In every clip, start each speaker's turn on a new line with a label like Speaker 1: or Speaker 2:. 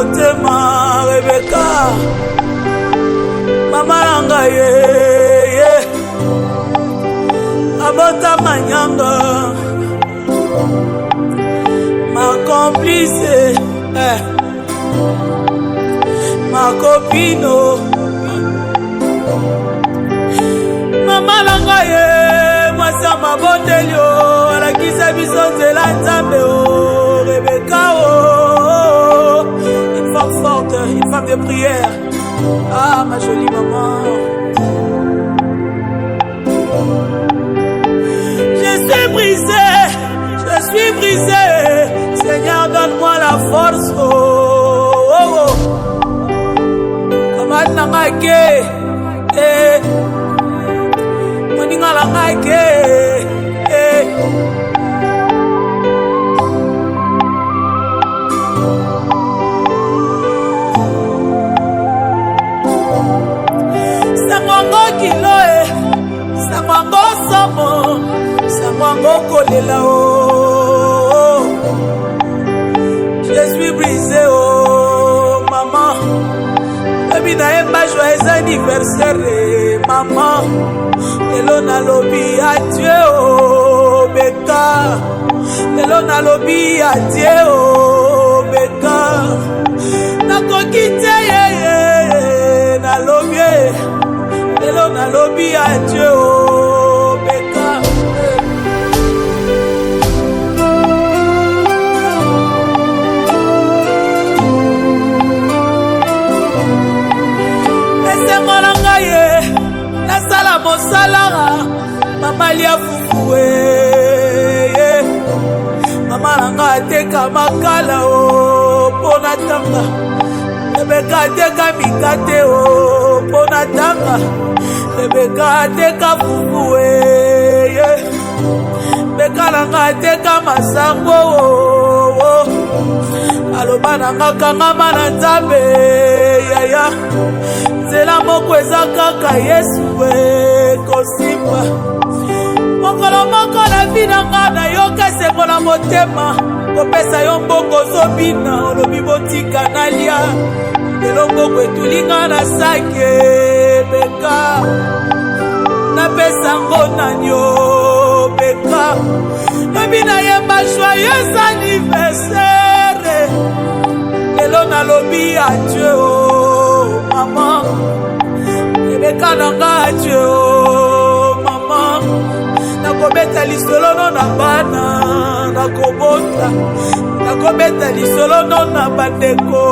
Speaker 1: motema Rebecca mama nanga ye abota manyanga ma complice ma copine mama nanga ye mwasa mabondelio alakisa biso nzela nzambe Rebecca une femme forte, une femme de prière. Ah ma jolie maman, je suis brisé, Seigneur donne-moi la force. Amat nangake moninga langake Sangwango kilo Sangwango somo Sangwango kolela Je suis brisé maman Baby na yemba joyeux anniversaire maman Lelo na lobi adieu Beka Lelo na lobi adieu Beka Nakokite na lobi Lelo na lobi adieu Beka Esemolanga ye Nasala mosalara Mama lia fufue Mama nanga ateka makala Pona tanga Rebecca ateka mikate Pona tanga Rebecca ateka fufue Rebecca nanga ateka masango Aloba nanga kangama na nzambe Yaya Zela moko eza kaka Yesu kosimba Mokolo moko na vi nanga nayoka esengo na motema kopesa yo mbongo ozobina olobi botika nalia lelo mbongo etulinga na sake Beka napesa ngo nanyo Beka lobi nayemba joyeux anniversaire lelo nalobi adieu maman Rebecca nanga adieu maman nakobeta lisolo no na bana nakobota nakobeta lisolo no na bandeko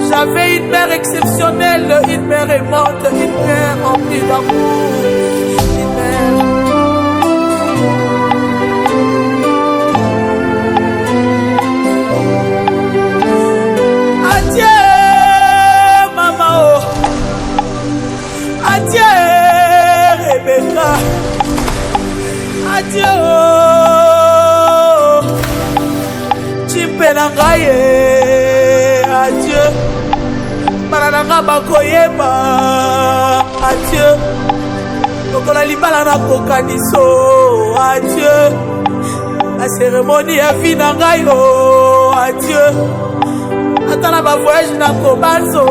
Speaker 1: J'avais une mère exceptionnelle, une mère aimante, une mère remplie d'amour, une mère adieu maman adieu Rebecca adieu Chimpe nangaye adieu Bana nanga bakoyeba adieu Lokola libala na kokaniso adieu La cérémonie ya vie nangayo adieu Atana ba voyage na kobanzo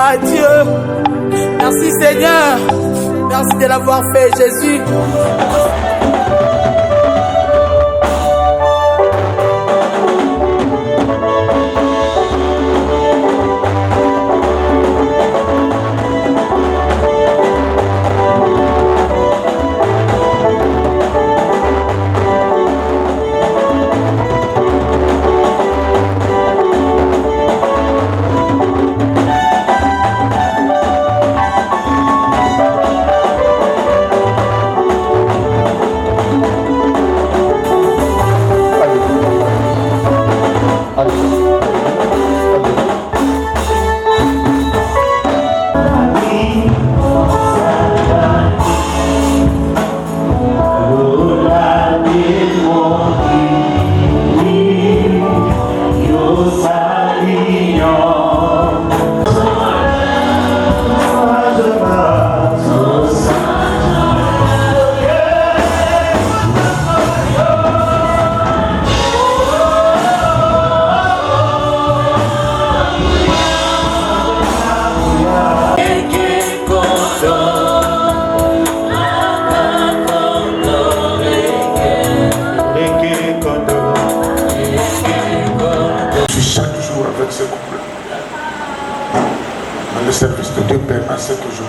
Speaker 1: adieu Merci Seigneur Merci de l'avoir fait Jésus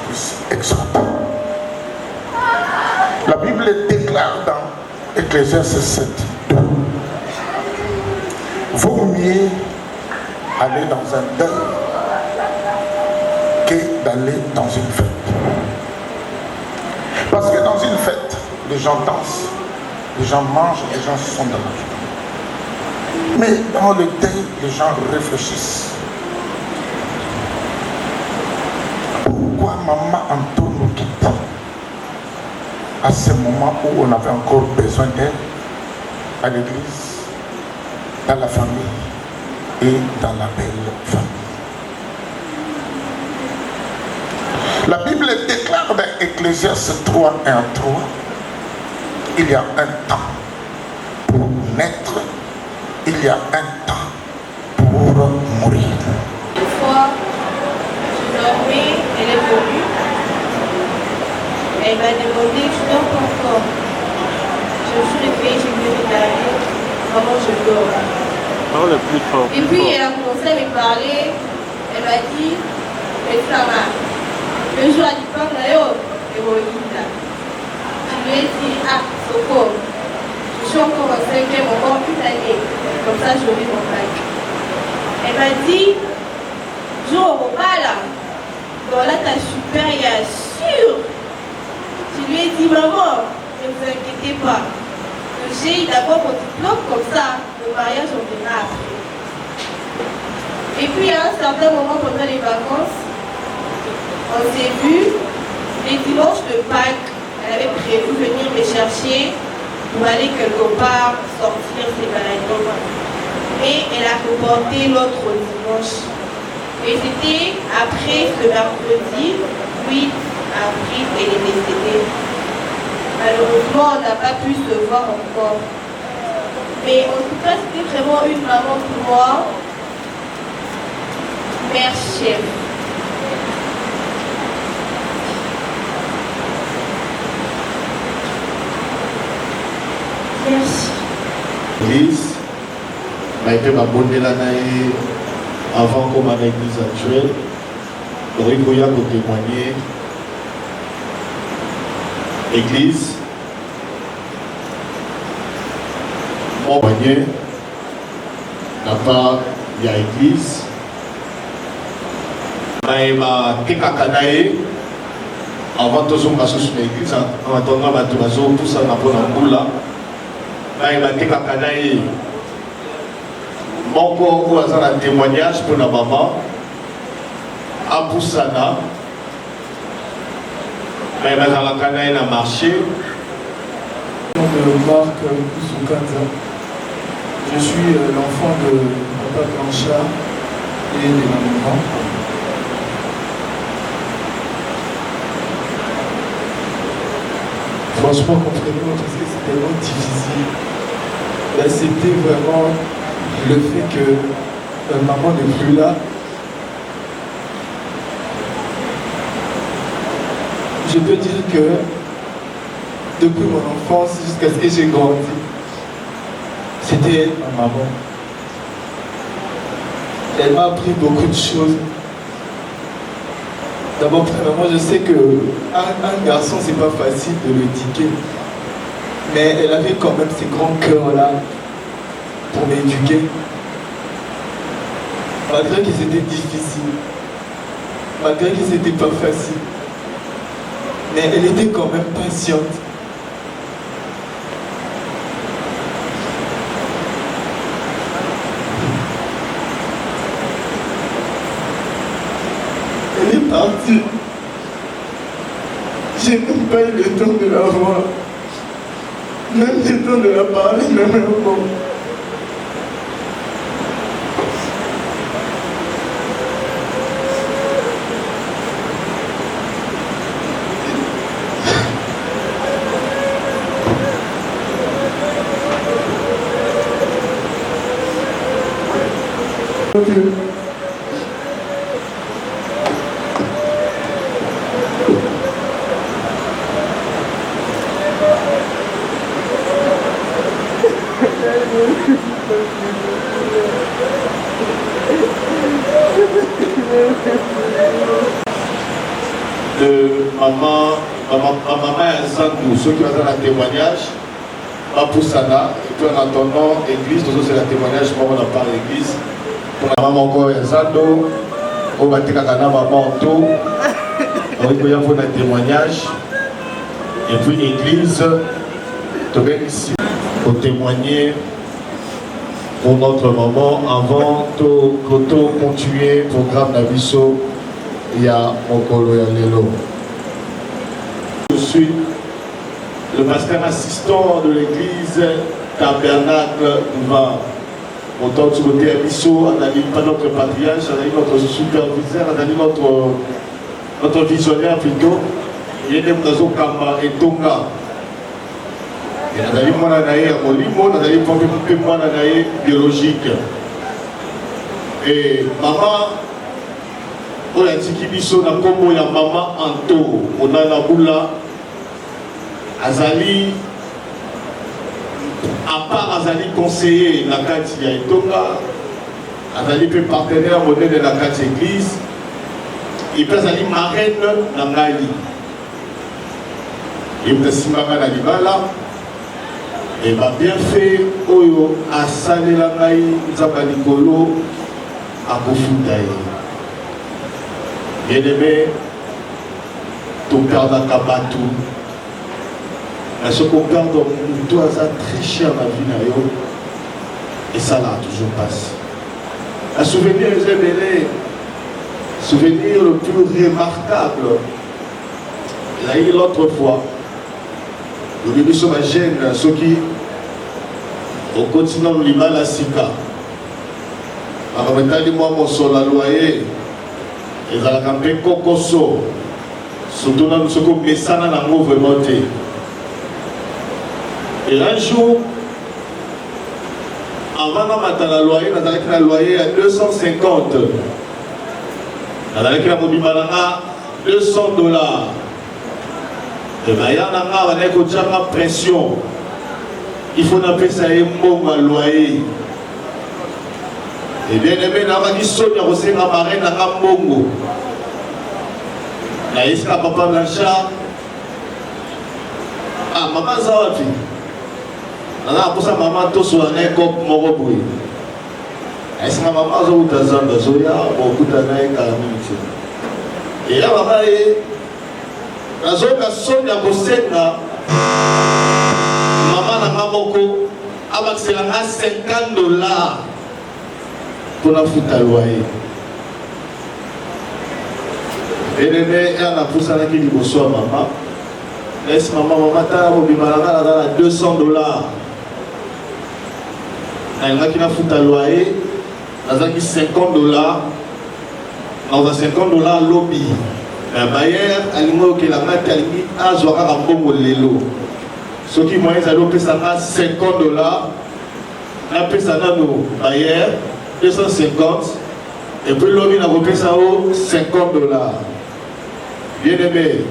Speaker 2: plus exhortant. La Bible déclare dans Ecclésiaste 7, 2. Vaut mieux aller dans un deuil que d'aller dans une fête. Parce que dans une fête, les gens dansent, les gens mangent, les gens sont dans la joie. Mais dans le deuil, les gens réfléchissent. Pourquoi maman Anto nous quitte à ce moment où on avait encore besoin d'elle, à l'église, dans la famille et dans la belle famille? La Bible déclare dans Ecclésiaste 3, 1 à 3, il y a un temps pour naître, il y a un temps pour mourir.
Speaker 3: Une fois, je dormais, elle est venue. Elle m'a demandé, je dors encore. Je me suis réveillée, j'ai voulu regarder comment je dors.
Speaker 4: Parle plus fort.
Speaker 3: Et puis elle a commencé à me parler. Elle m'a dit, mais ça va. Le jour du pain, et je lui ai dit, ah, Soko, je suis encore en 5e, encore une année. Comme ça, j'aurai mon bac. Elle m'a dit, jour au repas là, bon là, ta supérieure, sûr. Je lui ai dit, maman, ne vous inquiétez pas. J'ai d'abord mon diplôme, comme ça, le mariage, on verra après. Et puis, à un certain moment, pendant les vacances, on s'est vu, les dimanches de Pâques, elle avait prévu venir me chercher pour aller quelque part, sortir, ses balader. Mais elle a reporté l'autre dimanche. Et c'était après ce mercredi, 8 avril, elle est décédée. Malheureusement, on n'a pas pu se voir encore. Mais en tout cas, c'était vraiment une maman pour moi, mère chef. Merci.
Speaker 5: L'église m'a été abonnée l'année avant comme à l'église actuelle. Rigoya pour témoigner. Église, mon témoigner, n'a pas il y a église. Maïma Tekakanae, avant tout ça, on va sur l'église, en attendant, tout ça, on a pour un bout là. Maïma Tekakanae, mon corps, on a un témoignage pour la maman. Aboussana, Maïma Zalakanae a marché.
Speaker 6: Je m'appelle Marc Kousoukanza. Je suis l'enfant de Papa Blanchard et de ma maman. Franchement, comprenez-moi parce que c'était vraiment difficile d'accepter vraiment le fait que maman n'est plus là. Je peux dire que depuis mon enfance jusqu'à ce que j'ai grandi, c'était elle, ma maman. Elle m'a appris beaucoup de choses. D'abord, premièrement, je sais qu'un garçon, c'est pas facile de l'éduquer. Mais elle avait quand même ces grands cœurs-là pour m'éduquer. Malgré que c'était difficile, malgré que c'était pas facile. Mais elle était quand même patiente. Elle est partie. J'ai même pas eu le temps de la voir. Même le temps de la parler, même un mot.
Speaker 5: De maman et Sandou, ceux qui ont un témoignage, pas pour Sana, et puis en attendant l'église, nous c'est le témoignage, moi on n'a pas l'église. Pour la maman encore et Sandou, on va dire qu'à maman en tout, on va faire un témoignage, et puis l'église, tu viens ici pour témoigner pour notre maman avant de continuer le programme d'Abisso. Il y a Mokolo Yalelo. Je suis le pasteur assistant de l'église Tabernacle Vin. Autant de côté Abisso, on a dit pas notre patriarche, on a dit notre superviseur, on a dit notre visionnaire plutôt. Il y a des gens Kamba et Tonga. On a dit moi on a dit Molimo, on a dit moi on a dit biologique. Et maman, on a dit qu'il y a un maman Anto, on a la boula, Azali, à part Azali conseiller la Katia et Tonga, Azali peut partenaire modèle de la Katia église, il peut Azali marraine dans Ngali. Il peut Simanga Nalibala, et va bien fait, Oyo, à Salé la Ngai, Zabanikolo, à Kofundaï. Bien-aimé, ton père n'a qu'à battre. Mais ce qu'on garde dans nous, toi, ça très cher dans la vie, et ça là, toujours passe. Un souvenir, souvenir le plus remarquable, il a eu l'autre fois, le début sur ma gêne, ceux qui, au continent de l'Imal à Sika, alors maintenant, moi, mon sol à loyer, et dans la campagne Kokoso, surtout dans ce qu'on met ça dans la mauvaise montée. Et un jour, avant de la loyer, on a la loyer à 250. On a la $200. Et bien, il y a une pression. Il faut appeler ça un bon loyer. Et bien aimé, on a dit que on a marraine à Mbongo. On a dit que papa Blanchard. Ah, maman Zawati. On a dit que maman Tosso a un cop Moroboui. Est-ce que maman Zawati a Zamba Zoya, beaucoup d'années calamité. Et là, maman est. La zone a sonné à Bosséna. Maman n'a pas beaucoup. Avec c'est $50. Pour la foutre à loyer. Et les mères, elle a poussé à la qui dit bonsoir maman. Laisse maman, t'as $200. Elle a qui la foutre à loyer. Elle a qui $50. On a $50 lobby. La bailleur, elle a qui la mette à limite à Zouara à Bongo Lelo. Ce qui m'a dit, elle a $50. Elle a payé ça dans nos bailleurs. 250 et puis l'homme a repris ça au $50. Bien aimé,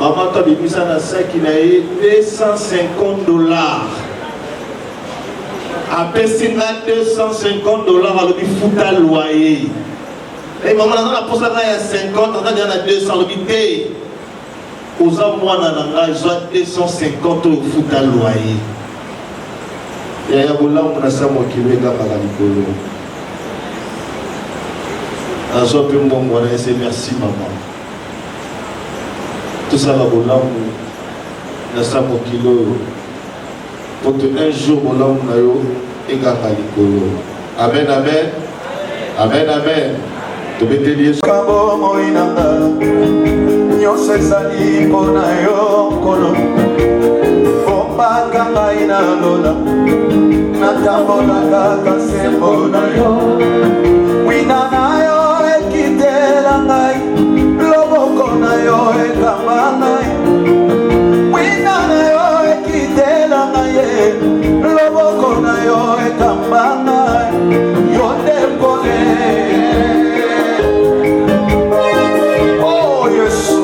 Speaker 5: maman t'a dit ça dans ça qu'il a eu $250. Après c'est $250 à lui foutre à loyer. Et maman on a pour ça il y a 50, on a dit on a 200 l'habité. Aux hommes moi on a 250 au foutre à loyer. Il y a un boulot on a ça moi qui veut gagner la licolo. Un jour, merci maman. Tout ça va au lamb, la salle au kilo. Pour que un jour, au lamb, et gagner l'icolo. Amen, amen. Amen, amen. Tu veux te dire
Speaker 7: Kabo moinanga, nyose sali pona yo kolo. Bomba kanga ina lola, natambola kaka sembo na yo. Wina na yo. Loboko na yo ekamba ngai wina na yo ekitela ngai loboko na yo ekamba ngai yo depole oh Yesu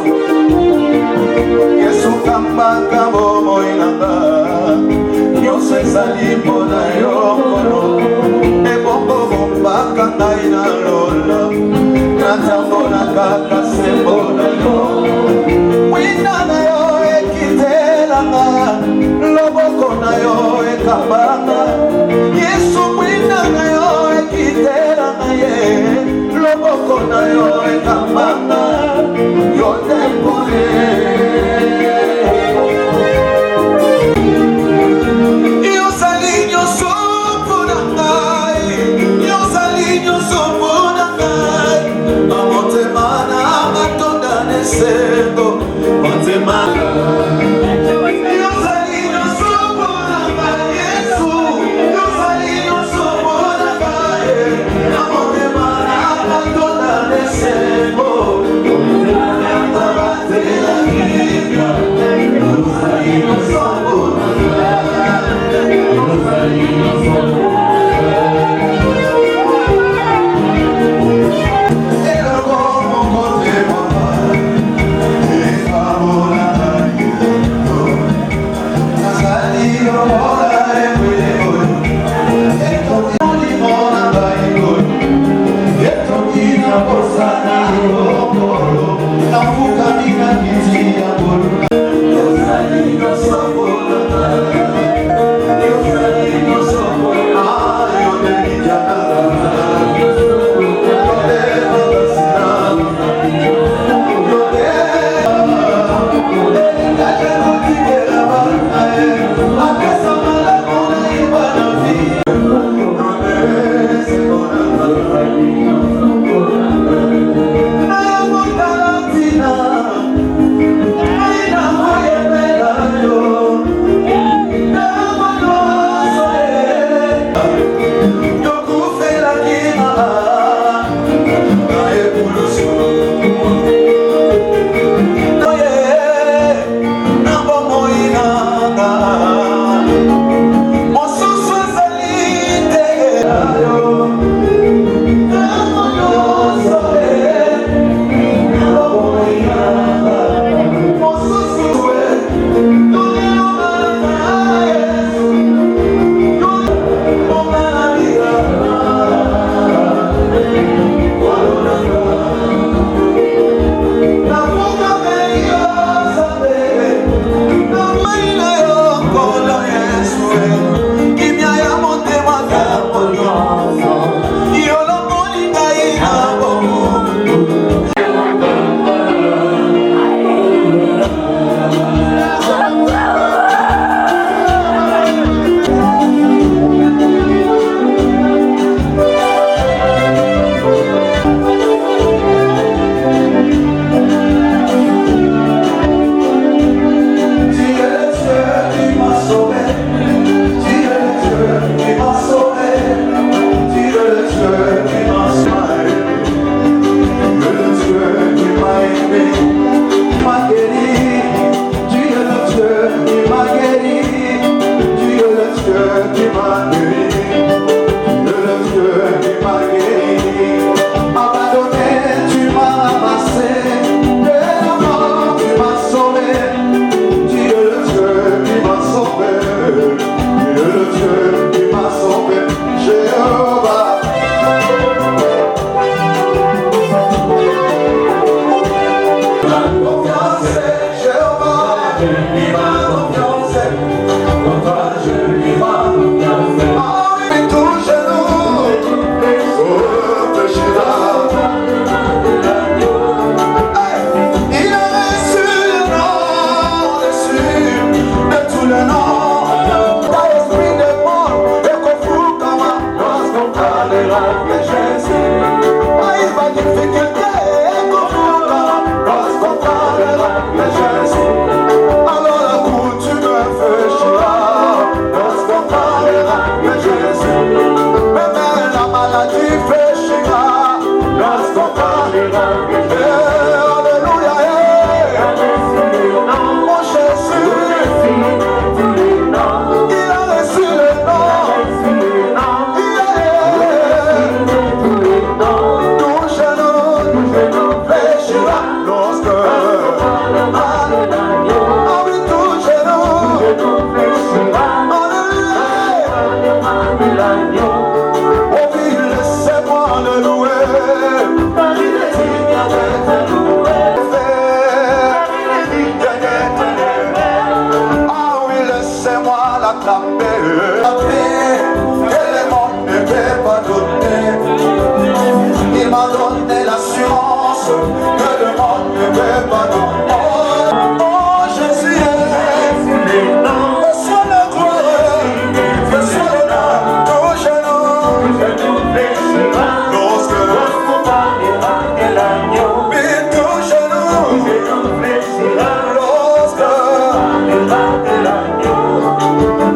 Speaker 7: Yesu kamba kabo moinanga nyonso ezali mpona yo kono ebongo bombaka ngai na lola natambola kaka sembo na yo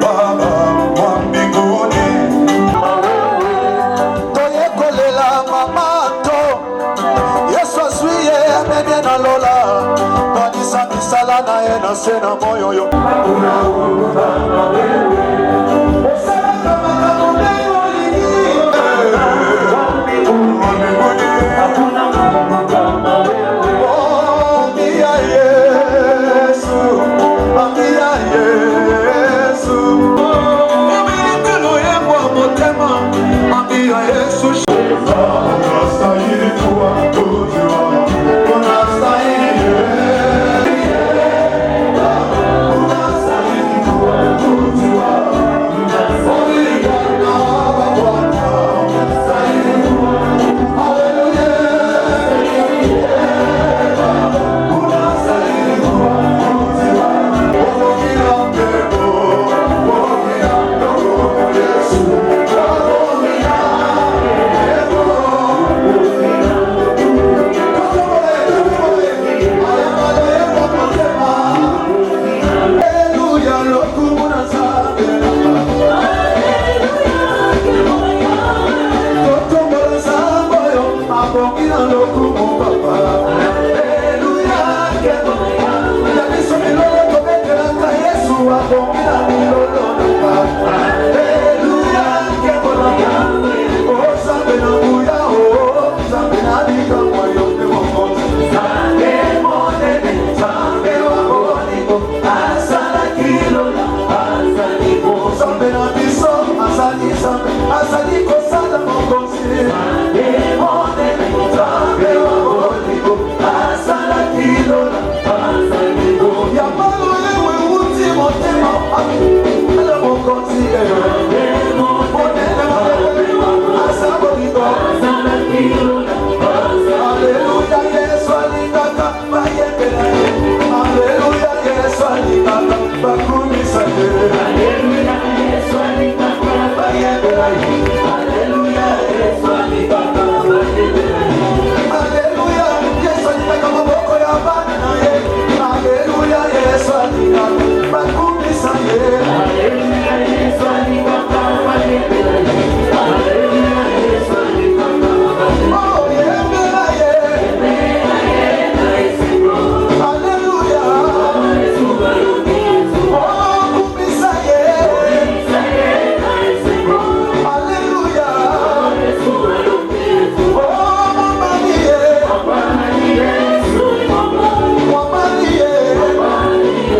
Speaker 7: Baba, mwambigu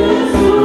Speaker 7: Yesu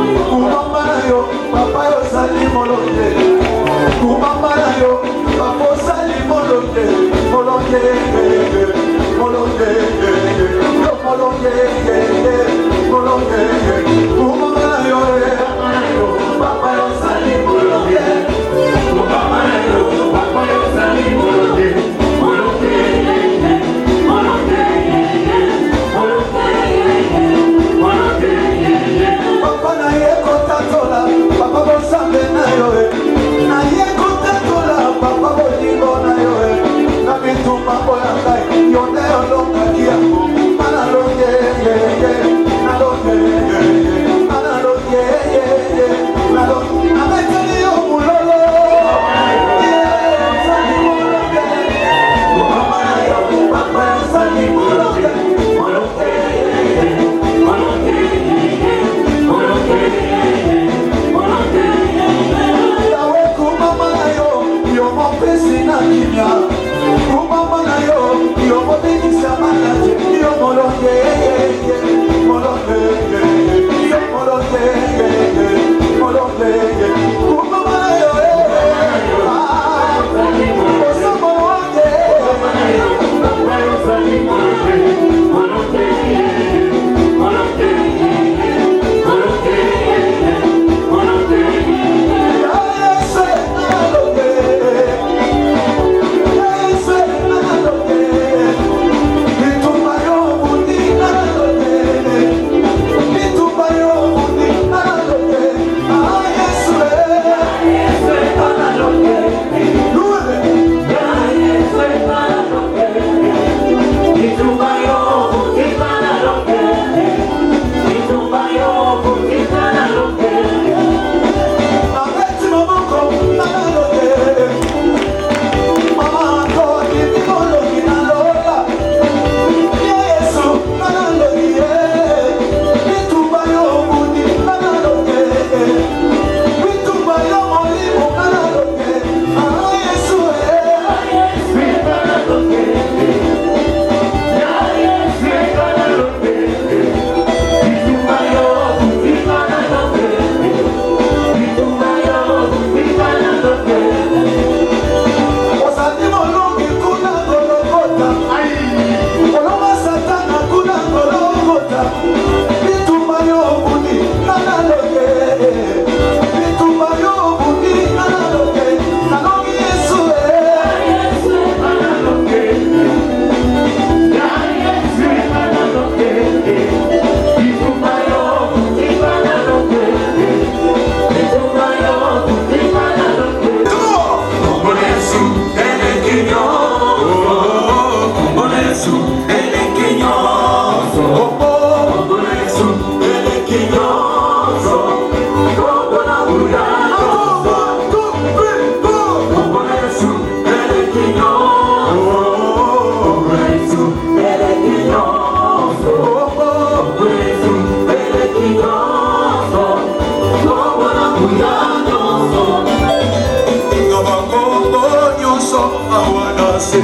Speaker 7: se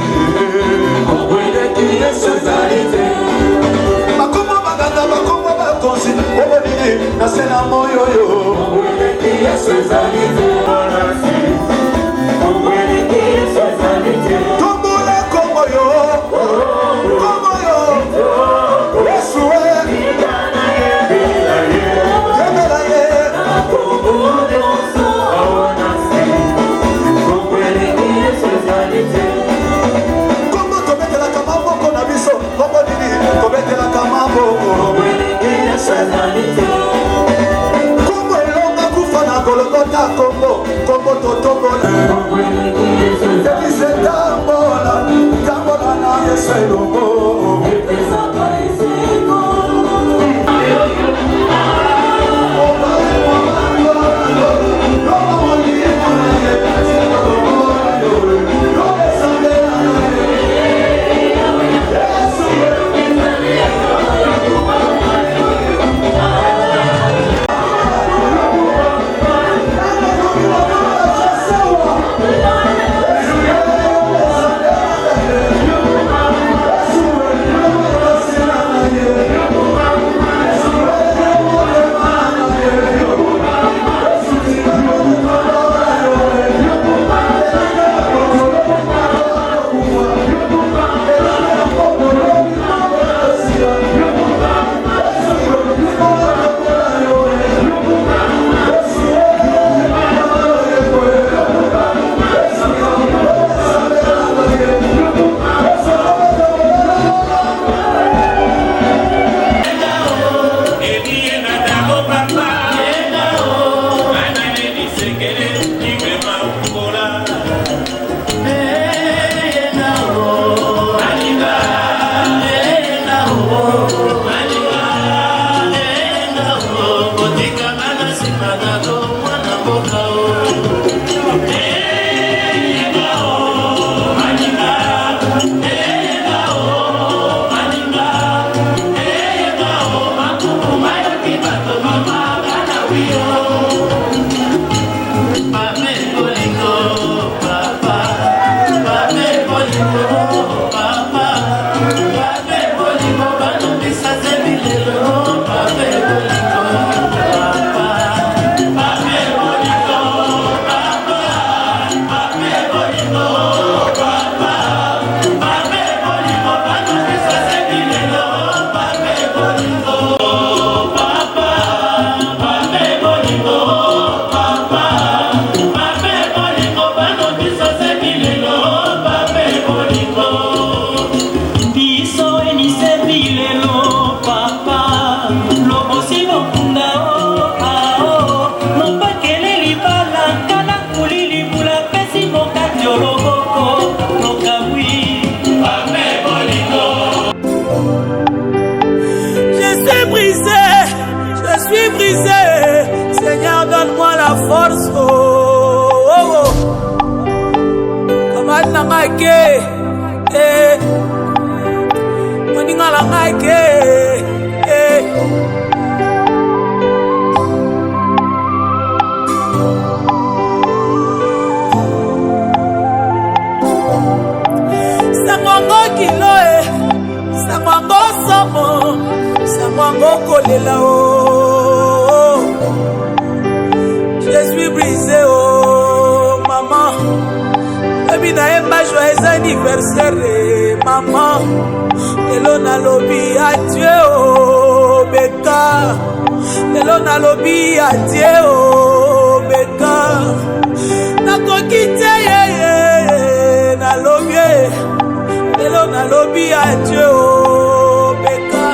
Speaker 7: okweleki Yesu ezalite bakoma baganga bakoma bakonzi obonini nasela moyo yo okweleki Yesu ezalite okweleki Yesu ezalite tombola kombo yo Yesu Kombo totobola tambola na Yesu elongo
Speaker 1: Seigneur, donne-moi la force. Comment n'angake, moninga l'angake, Sangongo kiloe, sangongo somo, sangongo kolela o. Je suis brisé, oh maman. Baby naemba joyeux anniversaire, maman. Lelo na lobi adieu, oh Beka. Lelo na lobi adieu, oh Beka. Nakokite na lobi, lelo na lobi adieu, oh Beka.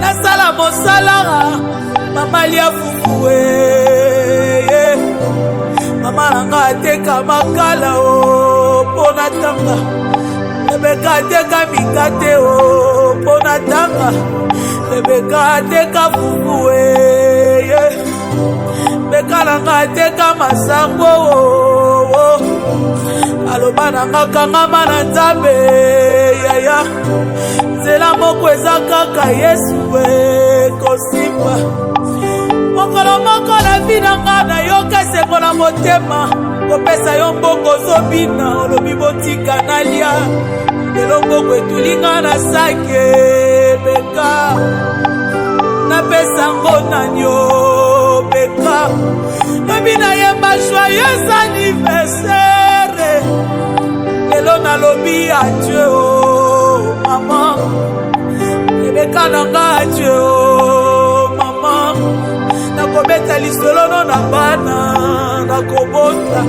Speaker 1: Nasala mosalara mama lia fufue mama nanga ateka makala o pona tanga ebeka ateka mikate o pona tanga ebeka ateka fufue beka nanga ateka masango o aloba nanga kangama na nzambe yaya nzela moko eza kaka yesu kosimba mokolo moko na vi nanga nayoka esengo na motema kopesa yo mbongo ozobina olobi botika nalia lelo mbongo etulinga na sake beka napesa ngo nanyo beka lobi nayemba joyeux anniversaire lelo nalobi adieu mama ebeka nanga adieu mama nakobeta lisolono na bana nakobota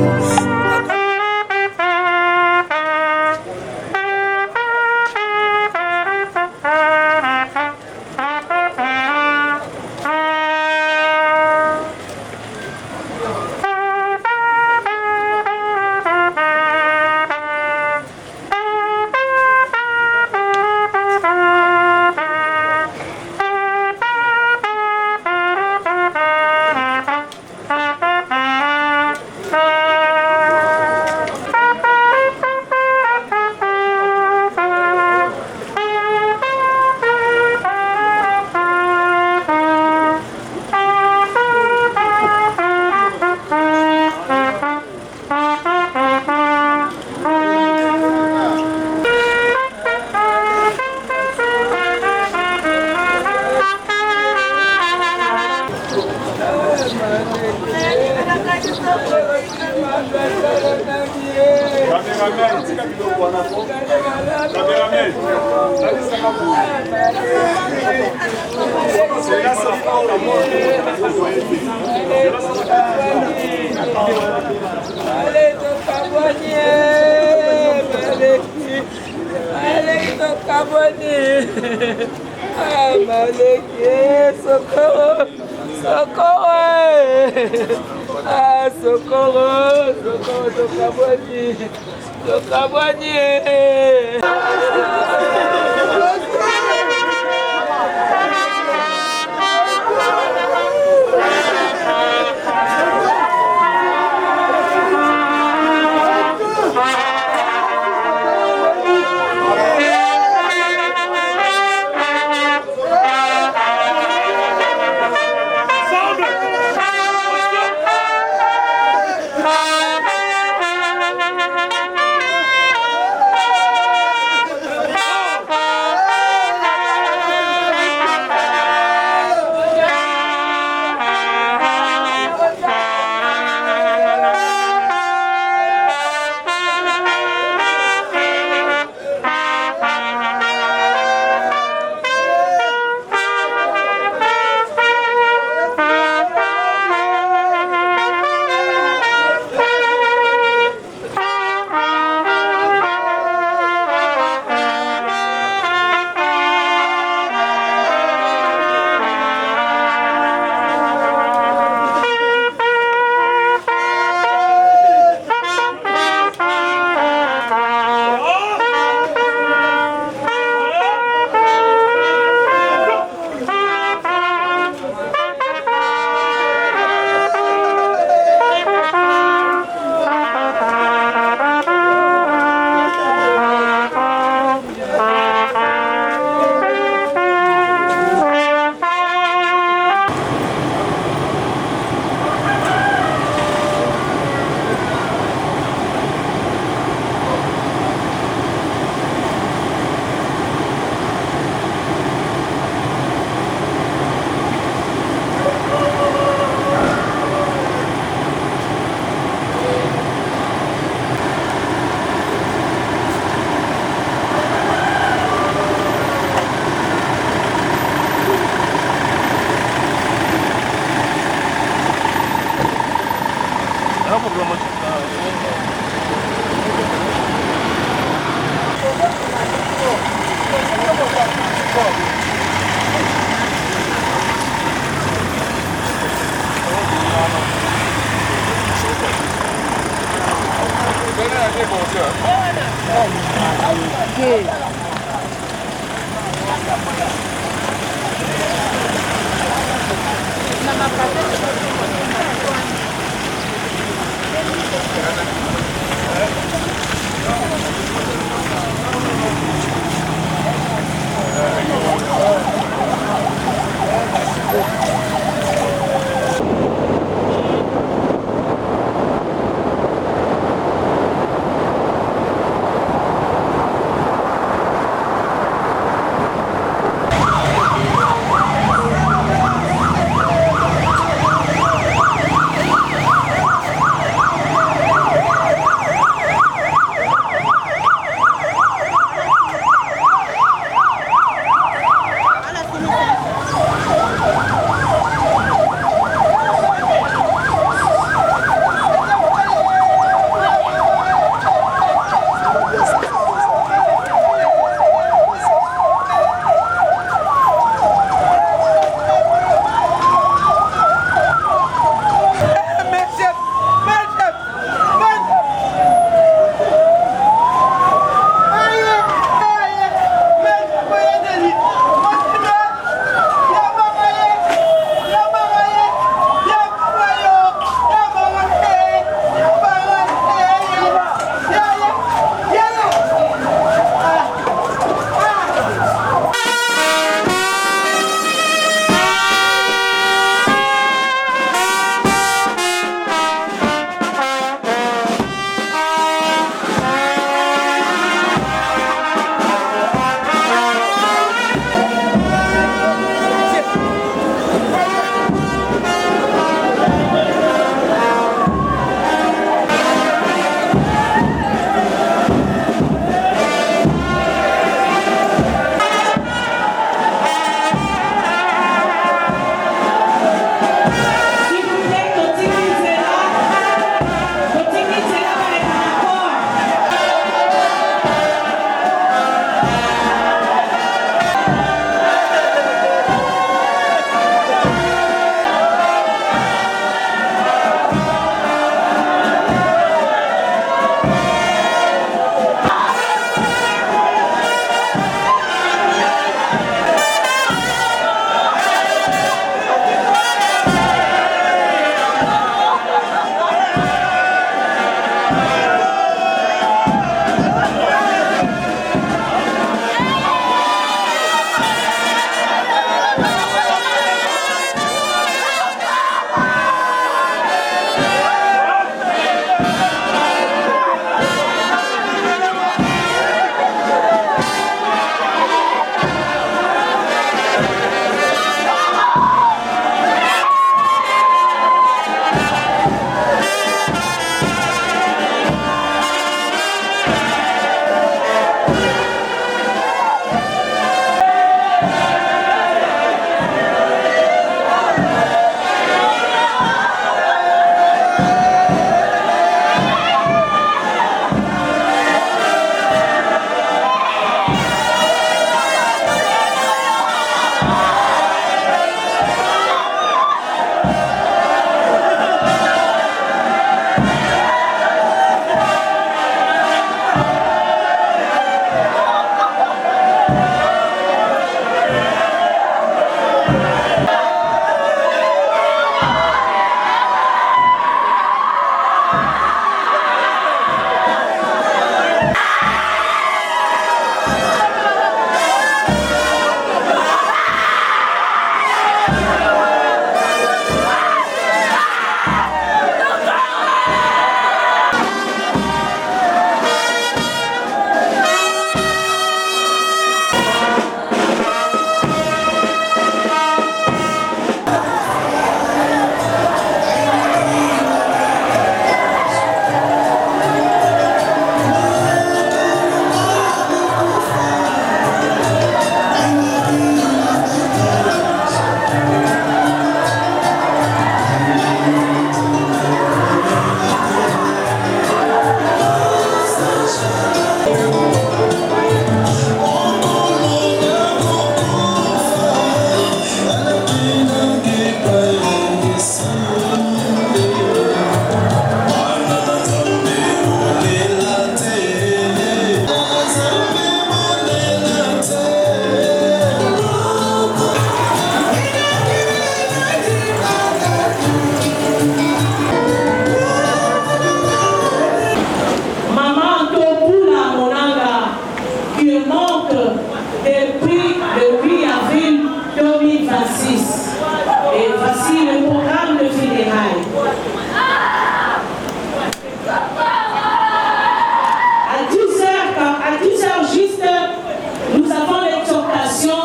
Speaker 8: nous avons l'exhortation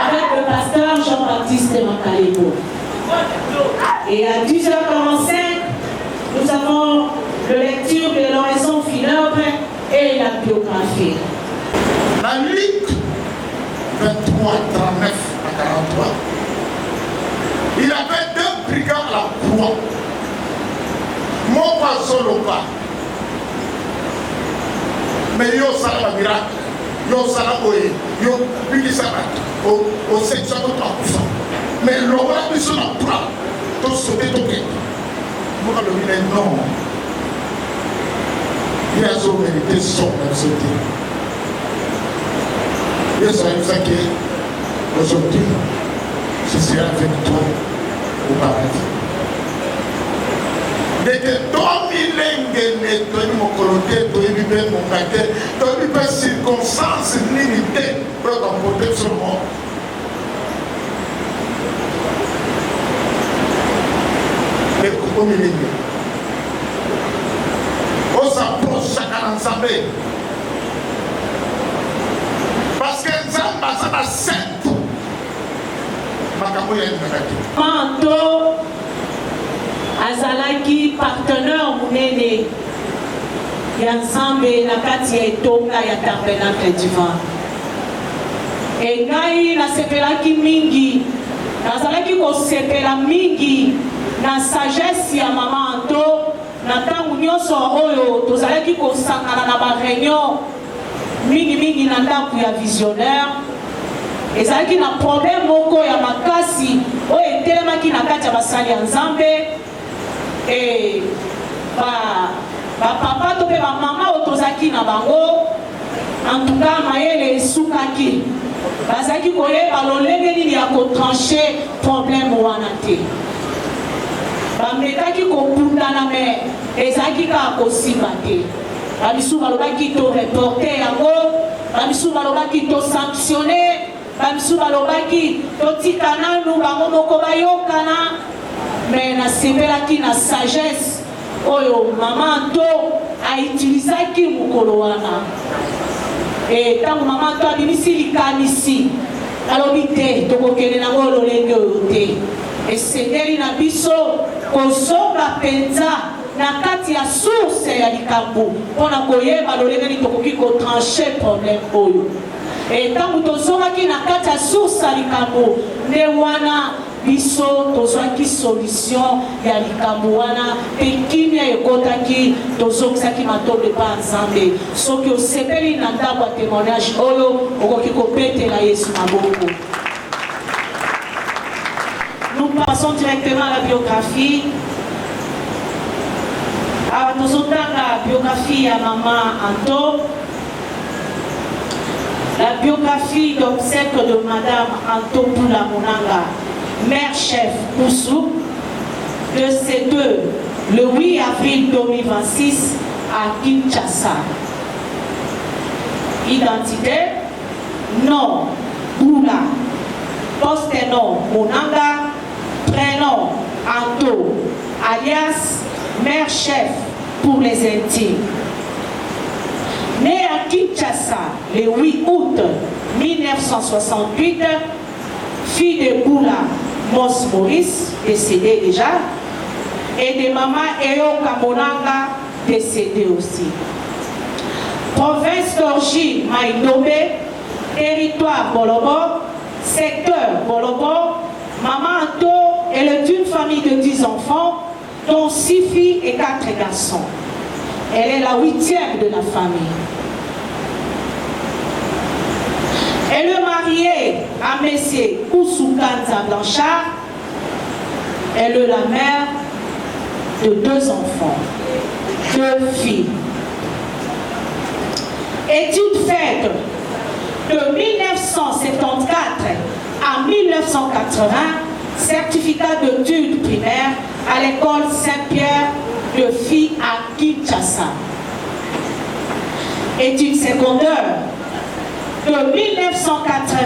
Speaker 8: avec le pasteur Jean-Baptiste Makalebo. Et à 10h45, nous avons la lecture de l'oraison funèbre et la biographie.
Speaker 2: La Luc 23, 39 à 43, il avait 2 brigands à la croix. Mon pas solo pas. Mais yo ça la miracle. Yo ça la boye. Yo lui ça va. Au 700%. Mais l'homme a mis sur la croix. Tout sauter tout bien. Moi le dire non. Il a so mérité son même sauter. Et ça nous a dit aujourd'hui, je serai avec toi au paradis. Dès que toi, milègue, toi, mon coloté, toi, mon matin, toi, circonstances limitées pour t'emporter sur moi. Mais au milieu, on s'approche chacun ensemble. Parce que Zamba, ça va 7.
Speaker 8: Manto azalaki partenaire munene ya nzambe na kati ya etonga ya tabernacle divin. E ngai nasepelaki mingi, nazalaki kosepela mingi na sagesse ya mama Anto na ntango nyonso oyo tozalaki kosangana na bareunion mingi na ndako ya visionnaire. Ezalaki na problème moko ya makasi oyo etelemaki na kati ya basali ya nzambe. Et papa to pe mama oyo tozalaki na bango, en tout cas mayele esukaki, bazalaki koyeba lolenge nini ya kotranche problème wana te. Bamekaki kopundana me ezalaki kaka kosimba te. Bamisu balobaki to reporter yango, bamisu balobaki to sanctionner, bamisu balobaki to tika nanu bango moko bayokana. Mais nasepelaki na sagesse oyo mama Anto autilisaki mokolo wana. Et ntango mama Anto abimisi likanisi alobi te tokokende nango lolenge oyo te. Esengeli na biso kozonga mpenza na kati ya source ya likambo mpona koyeba lolenge nini tokoki kotranche problème oyo. Et ntango tozongaki na kati ya source ya likambo nde wana biso tozwaki solution ya likambo wana mpe kimia ekotaki tozongisaki matondo epa nzambe. Soki osepeli na ndako ya témoignage oyo okoki kopetela Yesu maboko. Nous passons directement à la biographie. Alors, nous avons la biographie à maman Anto. La biographie d'obsèque de madame Anto Pula Monanga, mère chef Poussou, décédée le 8 avril 2026 à Kinshasa. Identité, nom Pula, poste-nom Monanga, prénom Anto, alias mère chef pour les intimes. Née à Kinshasa le 8 août 1968, fille de Boula Mos Maurice, décédé déjà, et de maman Eyoka Monanga, décédée aussi. Province d'origine Maïdomé, territoire Bolobo, secteur Bolobo, maman Anto est d'une famille de 10 enfants, dont 6 filles et 4 garçons. Elle est la 8e de la famille. Elle est mariée à Messier Kousoukanza Blanchard. Elle est la mère de 2 enfants, 2 filles. Études faites de 1974 à 1980, certificat d'études primaires à l'école Saint-Pierre de filles à Kinshasa. Études secondaires de 1980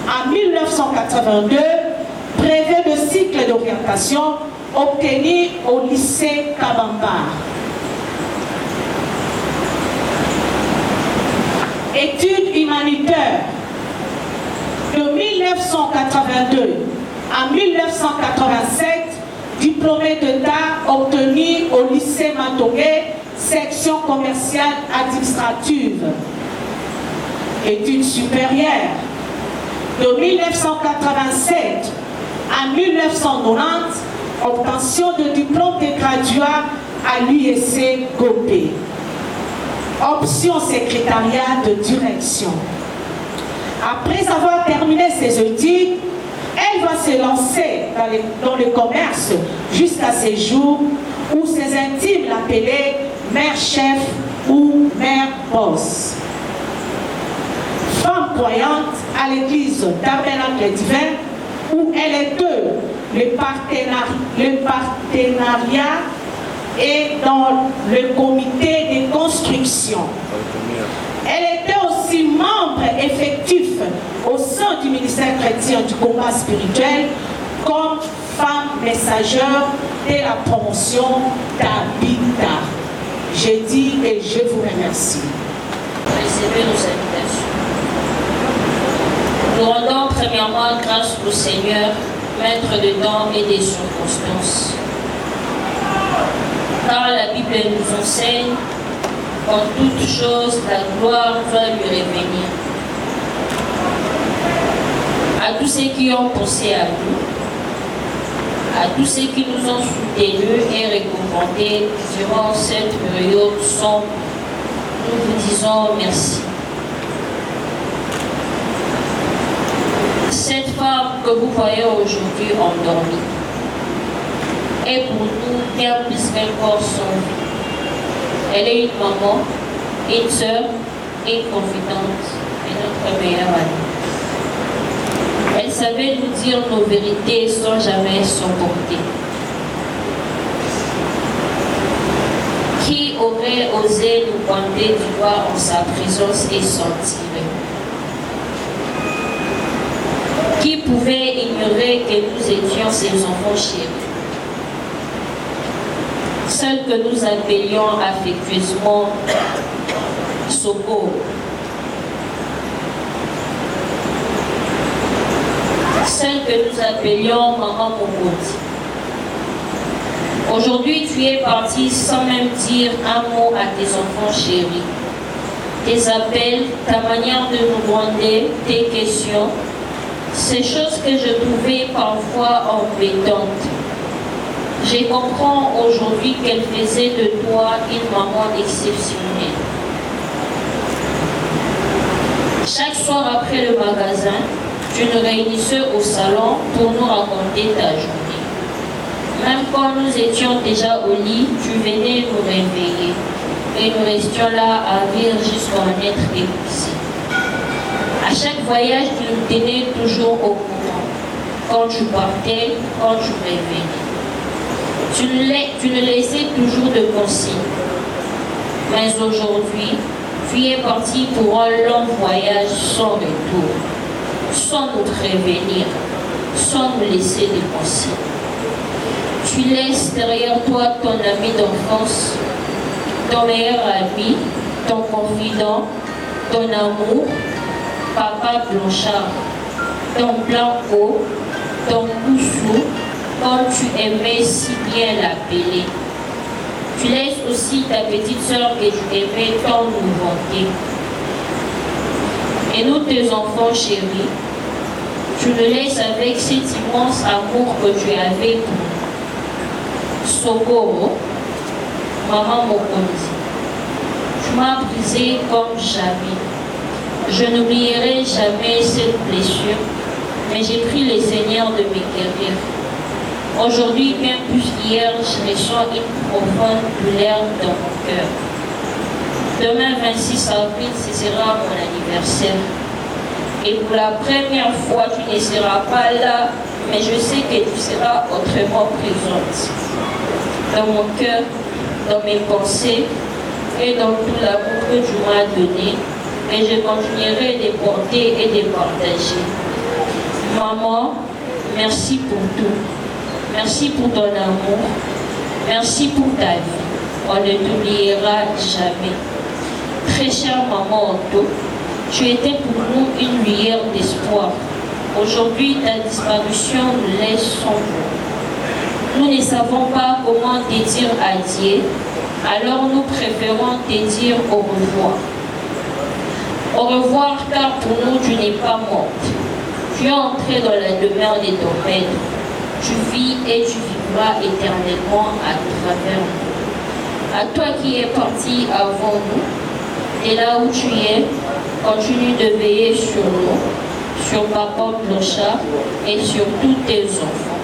Speaker 8: à 1982, brevet de cycle d'orientation obtenu au lycée Kabamba. Études humanitaire. De 1982 à 1987, diplômé d'État obtenu au lycée Matongé, section commerciale administrative. Études supérieures. De 1987 à 1990, obtention de diplôme de graduat à l'USC Gopé. Option secrétariat de direction. Après avoir terminé ses études, elle va se lancer dans le commerce jusqu'à ces jours où ses intimes l'appelaient mère chef ou mère boss. Femme croyante à l'église Tabernacle Divin où elle était le partenariat et dans le comité de construction. Elle était aussi membre effectif au sein du ministère chrétien du combat spirituel comme femme messagère de la promotion d'Habitat. J'ai dit et je vous remercie.
Speaker 9: Recevez nos salutations. Nous rendons premièrement grâce au Seigneur, maître des temps et des circonstances. Car la Bible nous enseigne qu'en toute chose, la gloire va lui revenir. À tous ceux qui ont pensé à nous, à tous ceux qui nous ont soutenus et récompensés durant cette période sombre, nous vous disons merci. Cette femme que vous voyez aujourd'hui endormie est pour nous bien plus qu'un corps sans vie. Elle est une maman, une sœur, une confidente et notre meilleure amie. Elle savait nous dire nos vérités sans jamais s'emporter. Qui aurait osé nous pointer du doigt en sa présence et s'en tirer? Qui pouvait ignorer que nous étions ses enfants chéris? Celle que nous appelions affectueusement Soko. Celle que nous appelions Maman Mokoti. Aujourd'hui, tu es parti sans même dire un mot à tes enfants chéris. Tes appels, ta manière de nous demander, tes questions, ces choses que je trouvais parfois embêtantes. Je comprends aujourd'hui qu'elle faisait de toi une maman exceptionnelle. Chaque soir après le magasin, tu nous réunissais au salon pour nous raconter ta journée. Même quand nous étions déjà au lit, tu venais nous réveiller. Et nous restions là à rire jusqu'à en être épuisés. À chaque voyage, tu nous tenais toujours au courant. Quand tu partais, quand tu revenais. Tu nous laissais toujours de consignes. Mais aujourd'hui, tu es parti pour un long voyage sans retour, sans nous prévenir, sans nous laisser des consignes. Tu laisses derrière toi ton ami d'enfance, ton meilleur ami, ton confident, ton amour, Papa Blanchard, ton Blanco, ton Poussou, comme tu aimais si bien l'appeler. Tu laisses aussi ta petite sœur que tu aimais tant nous vanter. Et nous, tes enfants chéris, tu le laisses avec cet immense amour que tu avais pour nous. Sokoro, Maman Mokonzi, tu m'as brisé comme jamais. Je n'oublierai jamais cette blessure, mais j'ai pris le Seigneur de me guérir. Aujourd'hui, bien plus qu'hier, je ressens une profonde douleur dans mon cœur. Demain, 26 avril, ce sera mon anniversaire. Et pour la première fois, tu ne seras pas là, mais je sais que tu seras autrement présente. Dans mon cœur, dans mes pensées et dans tout l'amour que tu m'as donné, et je continuerai de porter et de partager. Maman, merci pour tout. Merci pour ton amour. Merci pour ta vie. On ne t'oubliera jamais. Très chère maman Otto, Tu étais pour nous une lumière d'espoir. Aujourd'hui, ta disparition nous laisse sans voix. Nous ne savons pas comment te dire adieu, alors nous préférons te dire au revoir. Au revoir, car pour nous, tu n'es pas morte. Tu es entré dans la demeure de ton Maître. Tu vis et tu vivras éternellement à travers nous. À toi qui es parti avant nous, et là où tu es, continue de veiller sur nous, sur Papa Blanchard et sur tous tes enfants.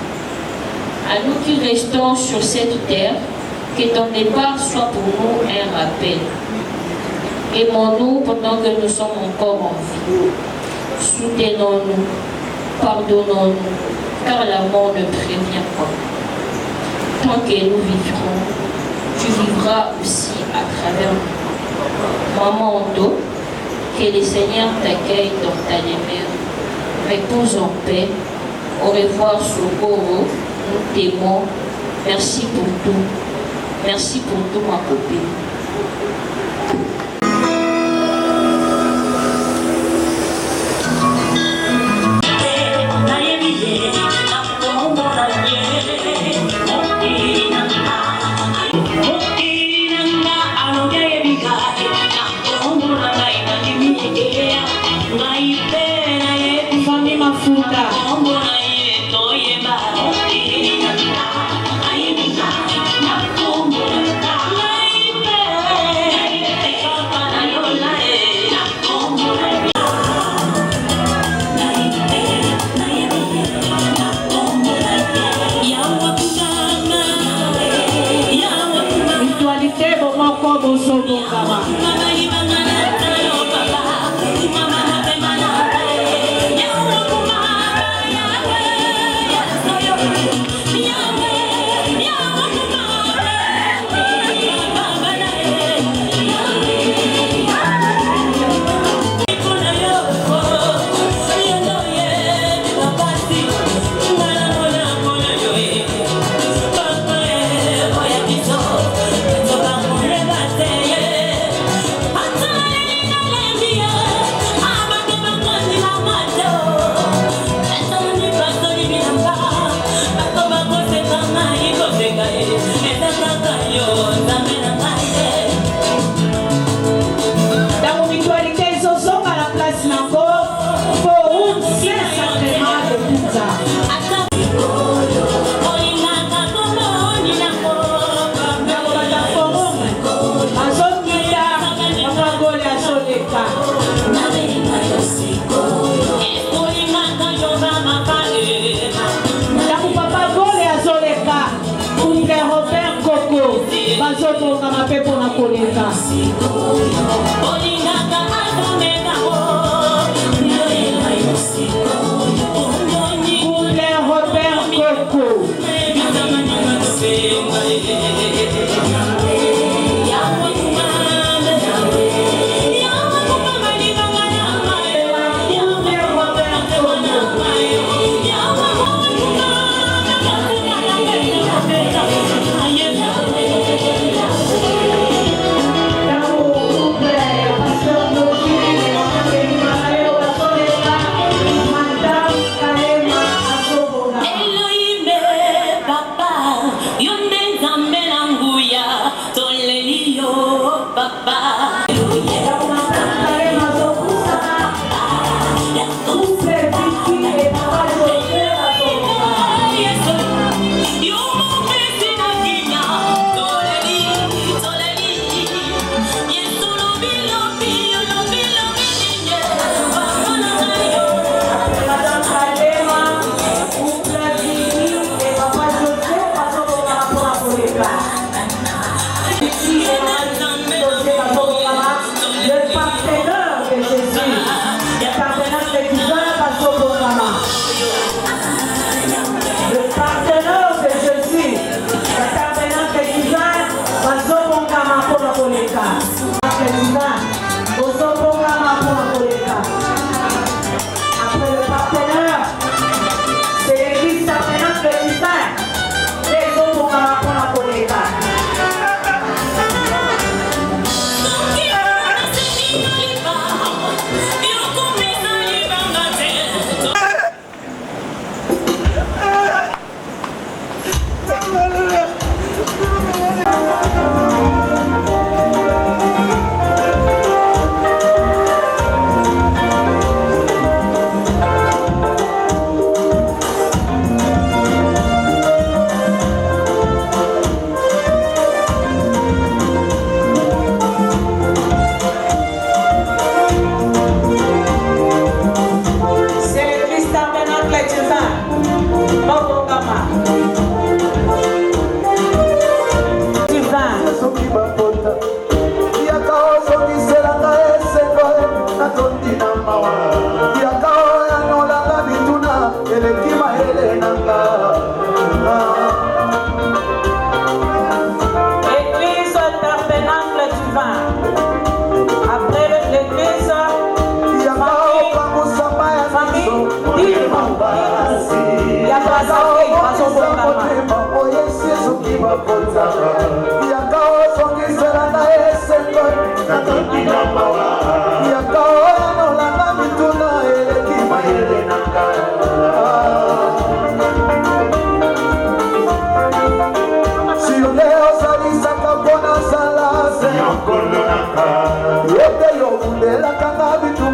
Speaker 9: À nous qui restons sur cette terre, que ton départ soit pour nous un rappel. Aimons-nous pendant que nous sommes encore en vie. Soutenons-nous, pardonnons-nous, car la mort ne prévient pas. Tant que nous vivrons, tu vivras aussi à travers nous. Maman Ondo, que le Seigneur t'accueille dans ta demeure. Repose en paix. Au revoir, Sokoro. Nous t'aimons. Merci pour tout. Merci pour tout, ma copine.
Speaker 8: Couple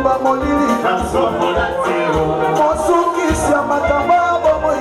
Speaker 7: Mokumba molili mosukisi ya makambo ya bomoi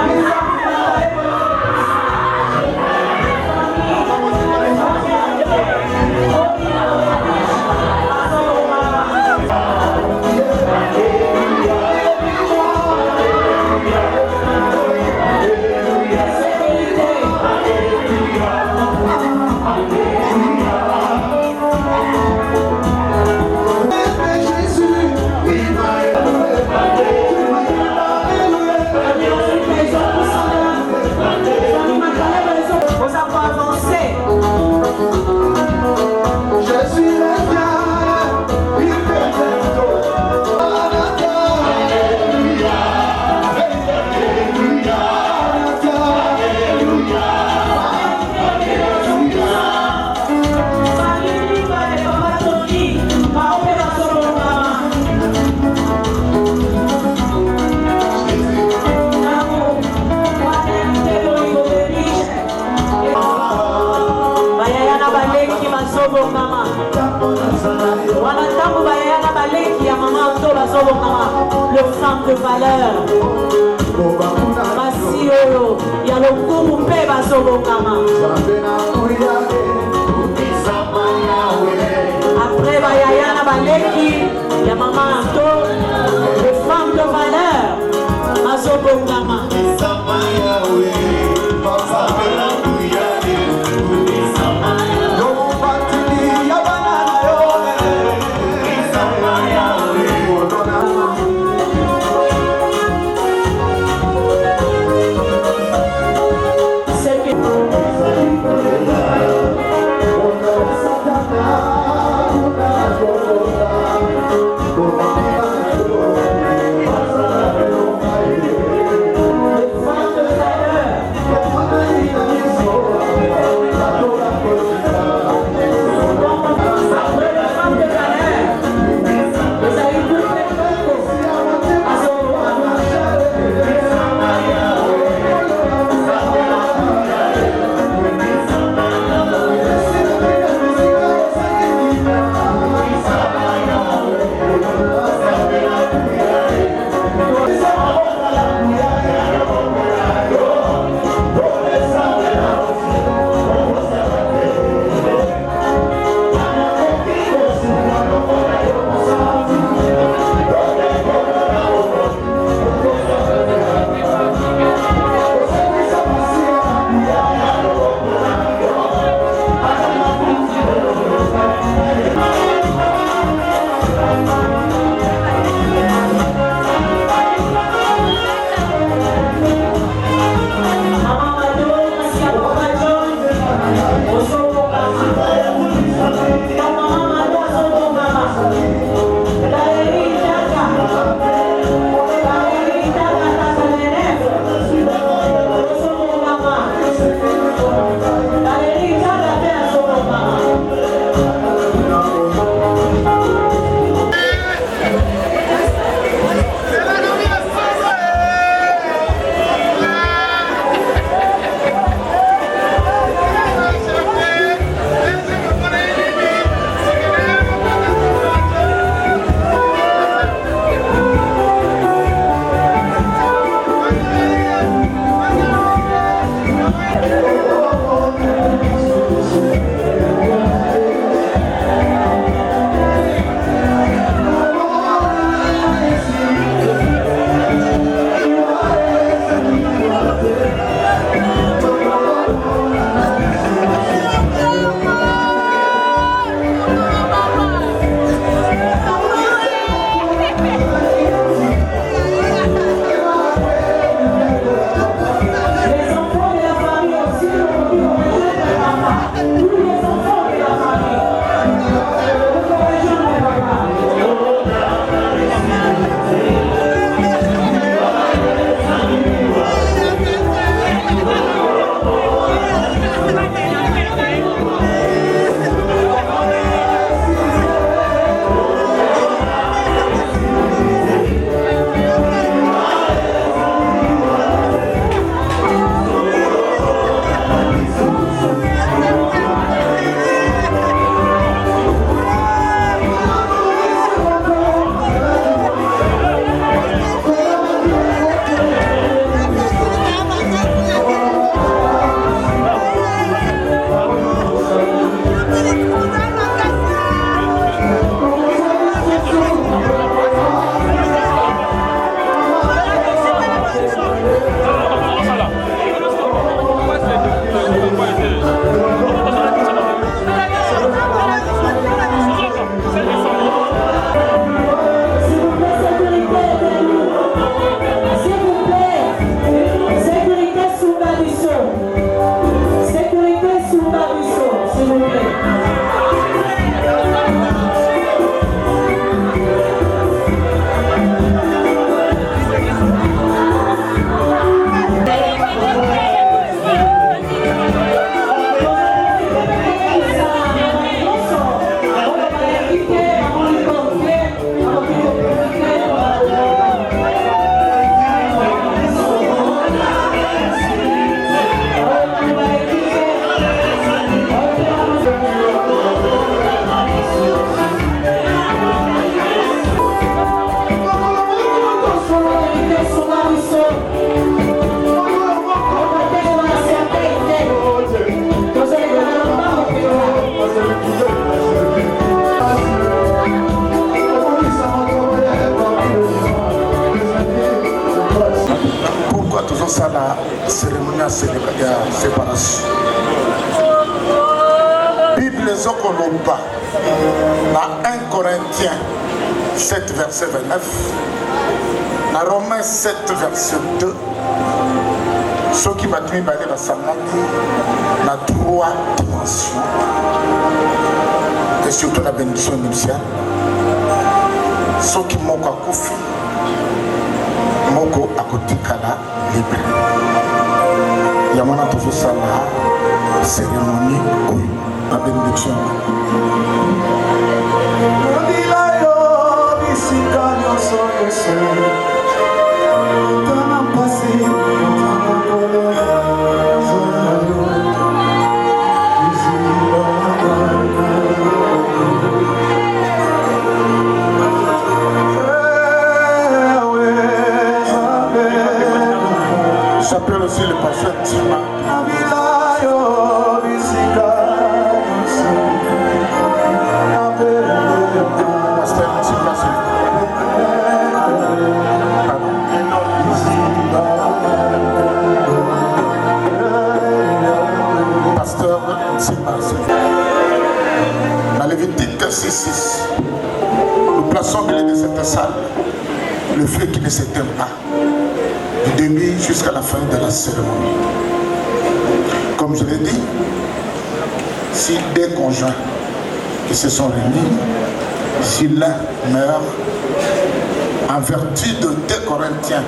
Speaker 7: Thank you.
Speaker 8: bazobongama le femme de valeur basi oyo ya lokumu mpe bazobongama après bayaya na baleki ya mama Anto le femme de valeur bazobongama
Speaker 2: cérémonie à séparation. Bible Zokoloba, dans 1 Corinthiens 7, verset 29, dans Romains 7, verset 2, ceux qui battent les dans 3 dimensions, et surtout la bénédiction nuptiale, ceux qui m'ont koufi, moko à côté kala libre. Yamana toujours ça la cérémonie oui, la bénédiction. J'appelle aussi le pasteur Tima. Pasteur Tima, pasteur Tima. Dans Lévitique 6, nous plaçons au milieu de cette salle le feu qui ne s'éteint pas. Du début jusqu'à la fin de la cérémonie. Comme je l'ai dit, si des conjoints qui se sont réunis, si l'un meurt, en vertu de 2 Corinthiens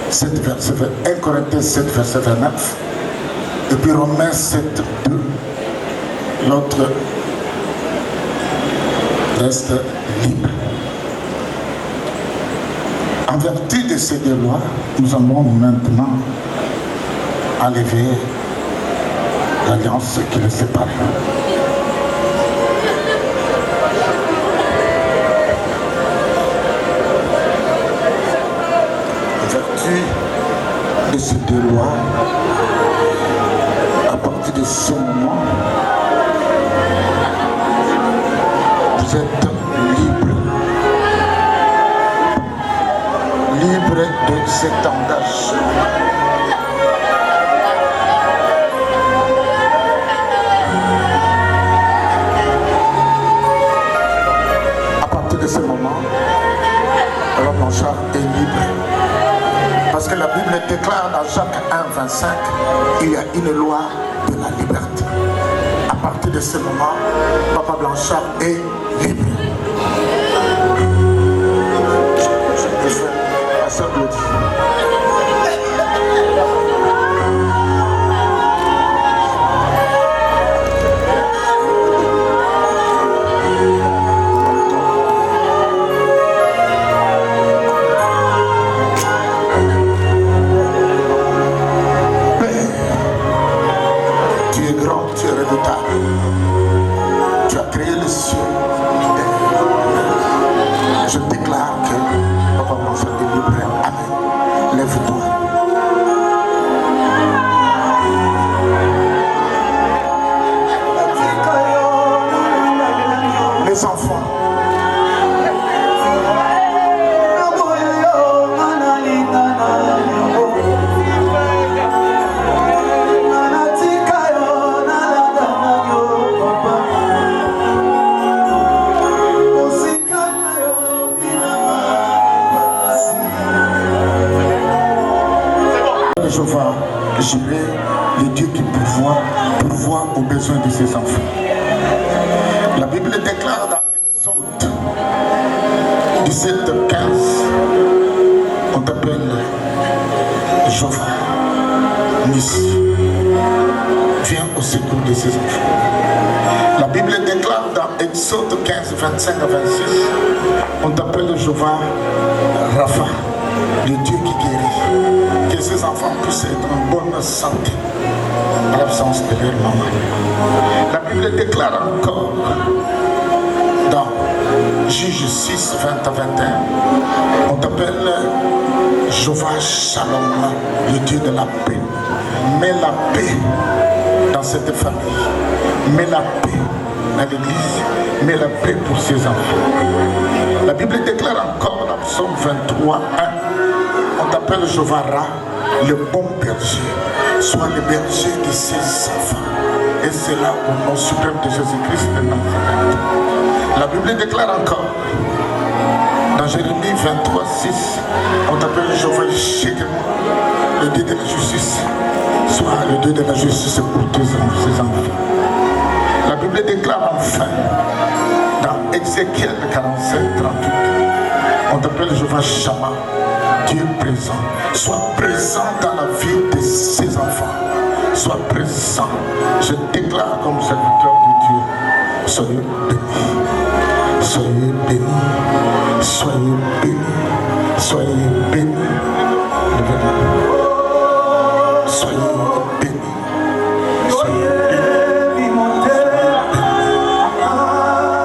Speaker 2: 7, verset 1 Corinthiens 7, verset 29, et puis Romains 7, 2, l'autre reste libre. En vertu de ces 2 lois, nous allons maintenant enlever l'alliance qui les sépare. En vertu de ces 2 lois, à partir de ce moment, vous êtes libre. Libre de cet engagement. À partir de ce moment, alors Blanchard est libre. Parce que la Bible déclare dans Jacques 1, 25, il y a une loi de la liberté. À partir de ce moment, Papa Blanchard est libre. Tu es grand, tu es redoutable. Tu as créé le ciel. Je déclare que Papa Blanchard est libre. Amen. Lève-toi. Les enfants. Je vais gérer le Dieu qui pourvoit aux besoins de ses enfants. La Bible déclare dans Exode 17, 15, on t'appelle Jéhovah Nissi. Viens au secours de ses enfants. La Bible déclare dans Exode 15, 25 à 26, on t'appelle Jéhovah Rapha, le Dieu qui guérit. Que ces enfants puissent être en bonne santé à l'absence de leur maman. La Bible déclare encore dans Juge 6, 20 à 21, on t'appelle Jéhovah Shalom, le Dieu de la paix. Mets la paix dans cette famille. Mets la paix dans l'église. Mets la paix pour ses enfants. La Bible déclare encore dans Psaume 23, 1, on t'appelle Jéhovah Ra, le bon berger, soit le berger de ses enfants. Et c'est là au nom suprême de Jésus-Christ de Nazareth. La Bible déclare encore, dans Jérémie 23, 6, on t'appelle Jéhovah Shekhem, le Dieu de la justice. Soit le Dieu de la justice pour tous ses enfants. La Bible déclare enfin, dans Ézéchiel 47, 38, on t'appelle Jéhovah Shammah, Dieu présent. Sois présent dans la vie de ses enfants. Sois présent. Je déclare comme serviteur de Dieu, soyez bénis. Soyez bénis. Soyez bénis. Soyez bénis. Soyez bénis. Soyez bénis.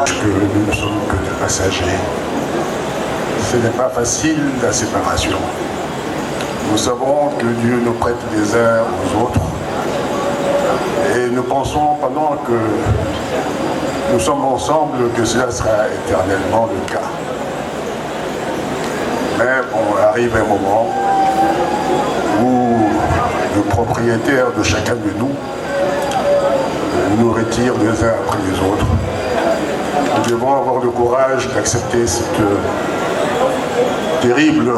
Speaker 10: Que nous ne sommes que des passagers. Ce n'est pas facile la séparation. Nous savons que Dieu nous prête les uns aux autres. Et nous pensons pendant que nous sommes ensemble que cela sera éternellement le cas. Mais bon, arrive un moment où le propriétaire de chacun de nous retire les uns après les autres. Nous devons avoir le courage d'accepter cette terrible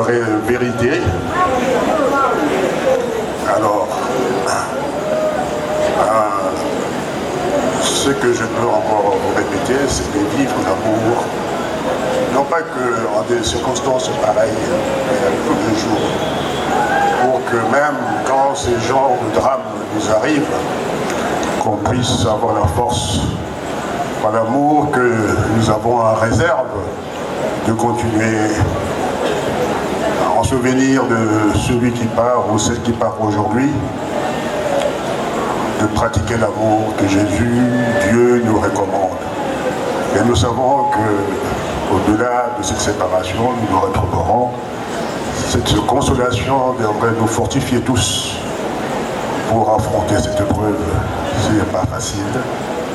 Speaker 10: vérité. Alors, ce que je peux encore vous répéter, c'est de vivre l'amour, non pas que en des circonstances pareilles, mais tous les jours, pour que même quand ces genres de drames nous arrivent, qu'on puisse avoir la force, par l'amour que nous avons en réserve, de continuer en souvenir de celui qui part ou celle qui part aujourd'hui, de pratiquer l'amour que Jésus, Dieu nous recommande. Et nous savons qu'au-delà de cette séparation, nous nous retrouverons. Cette consolation devrait nous fortifier tous pour affronter cette épreuve. Ce n'est pas facile,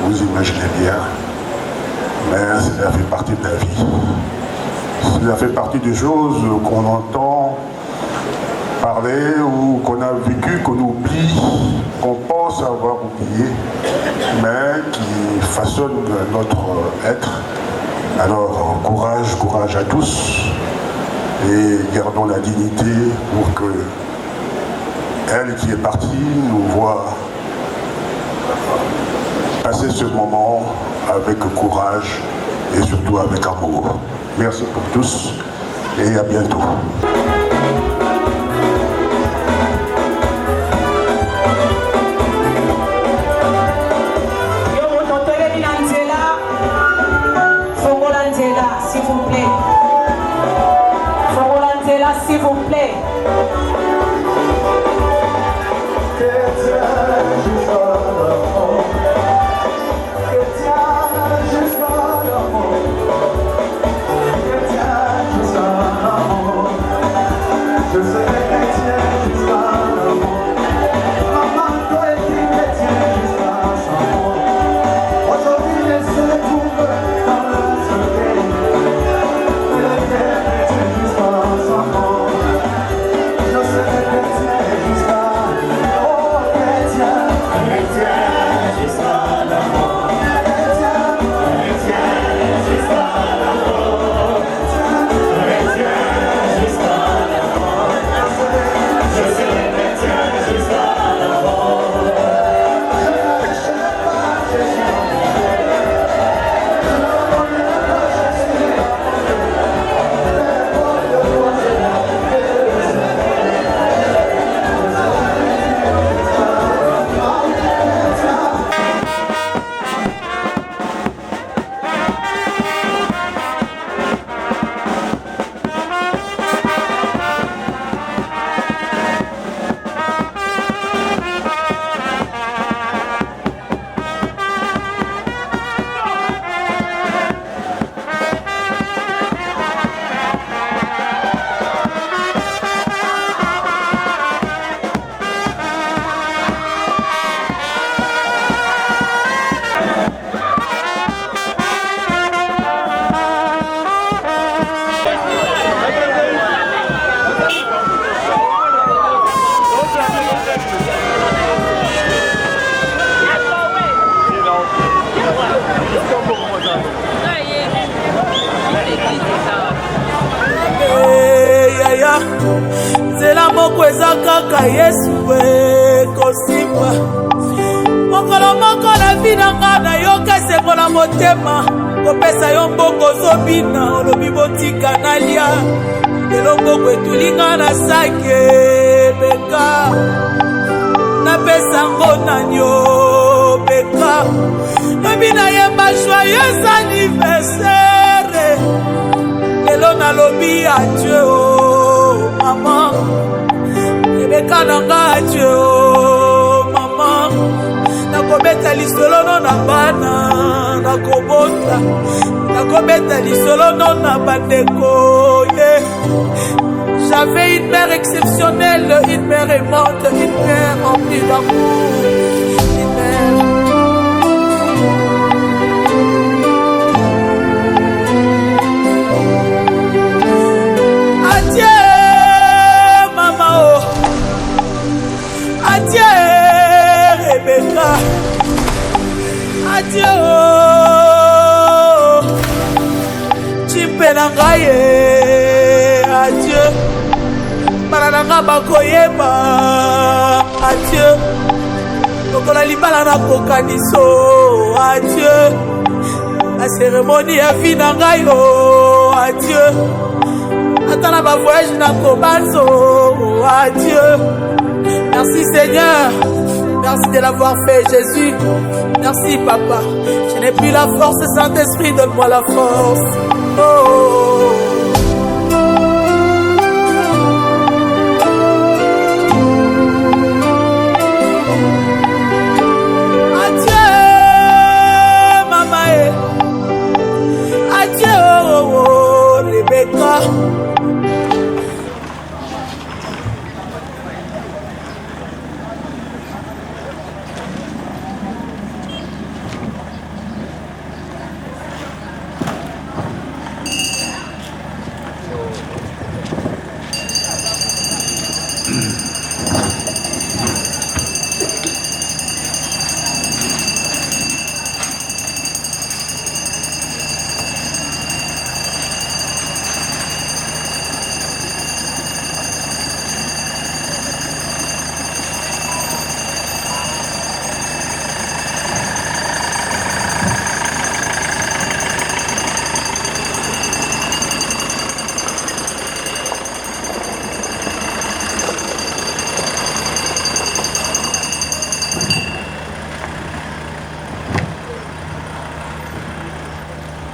Speaker 10: vous imaginez bien, mais cela fait partie de la vie. Cela fait partie des choses qu'on entend parler ou qu'on a vécu, qu'on oublie, qu'on pense avoir oublié, mais qui façonnent notre être. Alors, courage à tous, et gardons la dignité pour que elle qui est partie nous voit passer ce moment avec courage et surtout avec amour. Merci pour tous et à bientôt.
Speaker 8: S'il vous plaît. S'il vous plaît.
Speaker 7: Je
Speaker 1: eza kaka Yesu kosimba mokolo moko na vi na nga nayoka esengo na motema kopesa yo mbongo ozobina olobi botika nalia lelo mbongo etulinga na sake beka napesa ngo nanyo beka lobi nayemba joyeux anniversaire lelo nalobi adieu o mama ebeka na nga adieu o mama nakobeta lisolo no na bana nakobota nakobeta lisolo no na bandeko J'avais une mère exceptionnelle, une mère aimante, une mère remplie d'amour, une mère. Adieu, maman, oh. Adieu, Rebecca. Adieu, oh. Chimpenangaye. Adieu. Balananga bakoyeba. Adieu. Lokola libala na kokaniso. Adieu. La cérémonie ya vie na ngai yo. Adieu. Attends ma voyage na kobanzo. Adieu. Merci Seigneur. Merci de l'avoir fait Jésus. Merci Papa. Je n'ai plus la force, Saint-Esprit, donne-moi la force. Oh.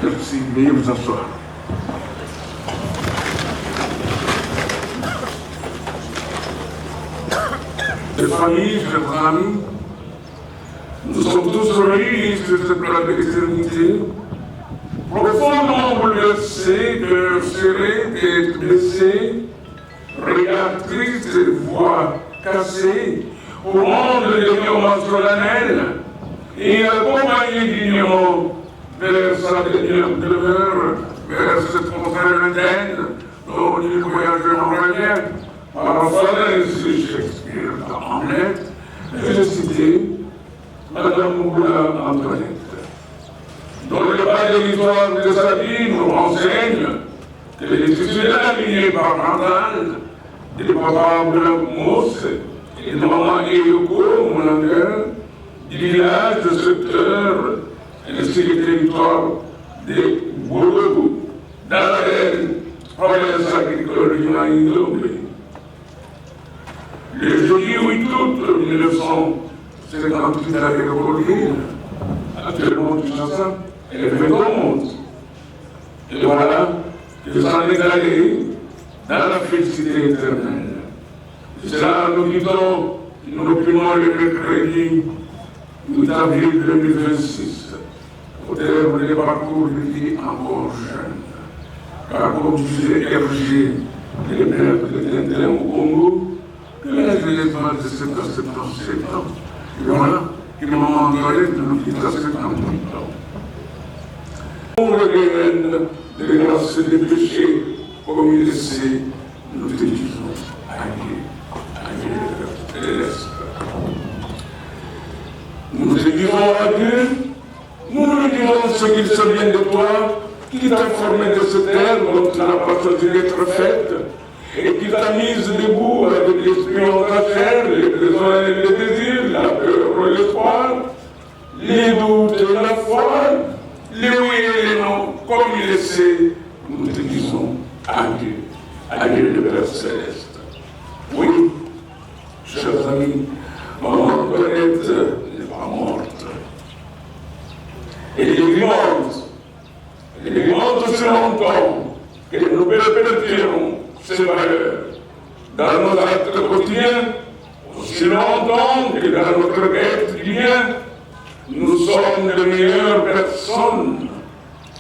Speaker 11: Merci, veuillez vous asseoir. Les familles, chers amis, nous sommes tous réunis sur cette plaque d'éternité, profondément bouleversés, cœurs serrés, têtes blessées, regards tristes, voix cassées, au monde de moments solennels, et accompagnés d'union vers sa dernière demeure, vers cette montagne lointaine, dont il voyageur en relief, parfois ainsi Shakespeare dans Hamlet, et je citais Madame Moula Antoinette, dont le bas de l'histoire de sa vie nous renseigne qu'elle est issue de la lignée parentale des papas Moula Mousse et de maman Eyoko Moulanger, du village de secteur ainsi que le territoire de Bourgoubou, dans la province agricole du Maïndomé. Le jeudi 8 août 1958 à Véropolis, actuellement du Chassa, elle fait compte. Et voilà que s'en est allé dans la félicité éternelle. Cela nous disons, nous opinons le mercredi 8 avril 2026. Au terme des parcours de vie encore jeune. Car comme disait Hergé, les maires de Tintin au Congo, que la jeunesse va de 7 à 77 ans. Et voilà que maman Antoinette nous quitte à 58 ans. Pour les reines de grâce et de péché, comme il le sait, nous te disons adieu, Céleste. Nous te disons adieu. Nous nous disons ce qu'il se vient de toi, qui t'a formé de cette terre dont tu n'as pas choisi d'être faite, et qui t'a mise debout avec l'esprit en ta chair, les besoins et les désirs, la peur et l'espoir, les doutes et la foi, les oui et les non, comme il le sait, nous te disons adieu, adieu le Père Céleste. Oui, chers amis, maman Antoinette n'est pas morte. Elle est vivante. Elle est vivante aussi longtemps que nous perpétuerons ses valeurs dans nos actes quotidiens, aussi longtemps que dans notre quête du bien, nous sommes les meilleures personnes,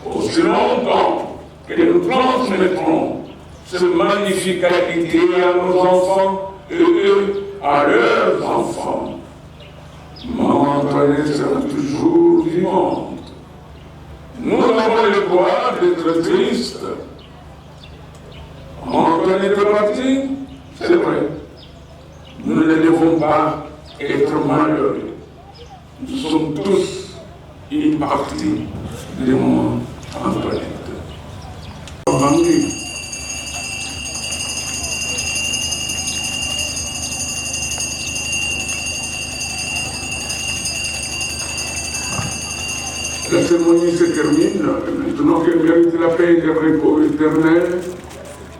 Speaker 11: aussi longtemps que nous transmettrons cette magnifique qualité à nos enfants et eux à leurs enfants. Maman Antoinette sera toujours vivante. Nous avons le droit d'être tristes. Maman Antoinette est partie, c'est vrai. Nous ne devons pas être malheureux. Nous sommes tous une partie de Maman Antoinette. La cérémonie se termine, maintenant qu'elle mérite la paix et le repos éternel,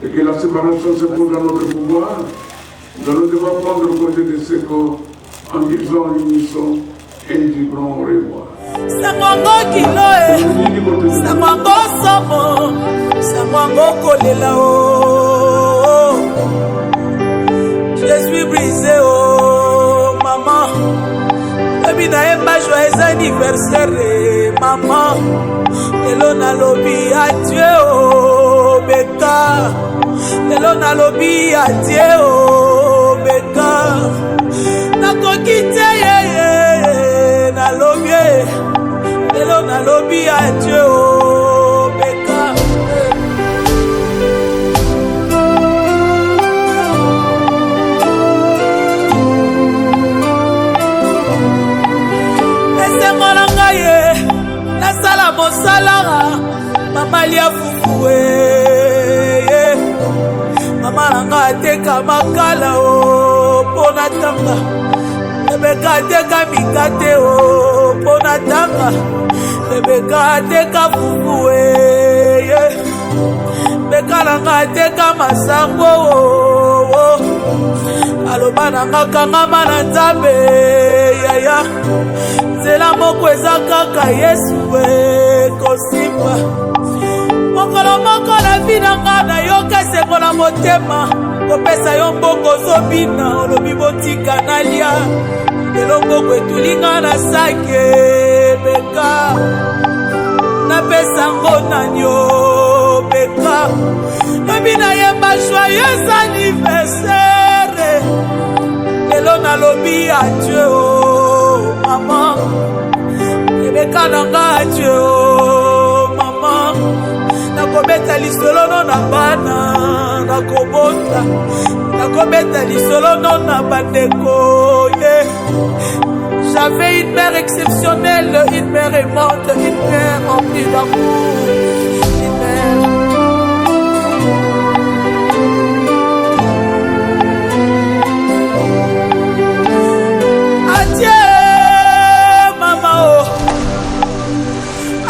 Speaker 11: et que la séparation se pose à notre pouvoir, nous allons devoir prendre congé de ce corps en disant l'unisson et vibrant au revoir.
Speaker 1: Sangongo kilo sangongo somo, sangongo kolela o. Je suis brisé oh maman. Baby na yemba joyeux anniversaire maman. Lelo na lobi adieu oh beka. Lelo na lobi adieu oh beka. Nakoki te ye na lobi. Lelo na lobi adieu oh beka. Nasala mosalara mama lia fufue mama nanga ateka makala o pona tanga ebeka ateka mikate o pona tanga ebeka ateka fufue beka nanga ateka masango o aloba nanga kangama na nzambe yaya nzela moko eza kaka yesu kosimba mokolo moko na vi na nga nayoka esengo na motema kopesa yo mbongo ozobina olobi botika nalia lelo mbongo etulinga na sake beka napesa ngo nani o beka lobi nayemba joyeux anniversaire lelo nalobi adieu o mama ebeka nanga adieu o mama nakobeta lisolo no na bana nakobota nakobeta lisolo no na bandeko j'avais une mère exceptionnelle, une mère aimante, une mère remplie d'amour, une mère. Adieu, maman, oh.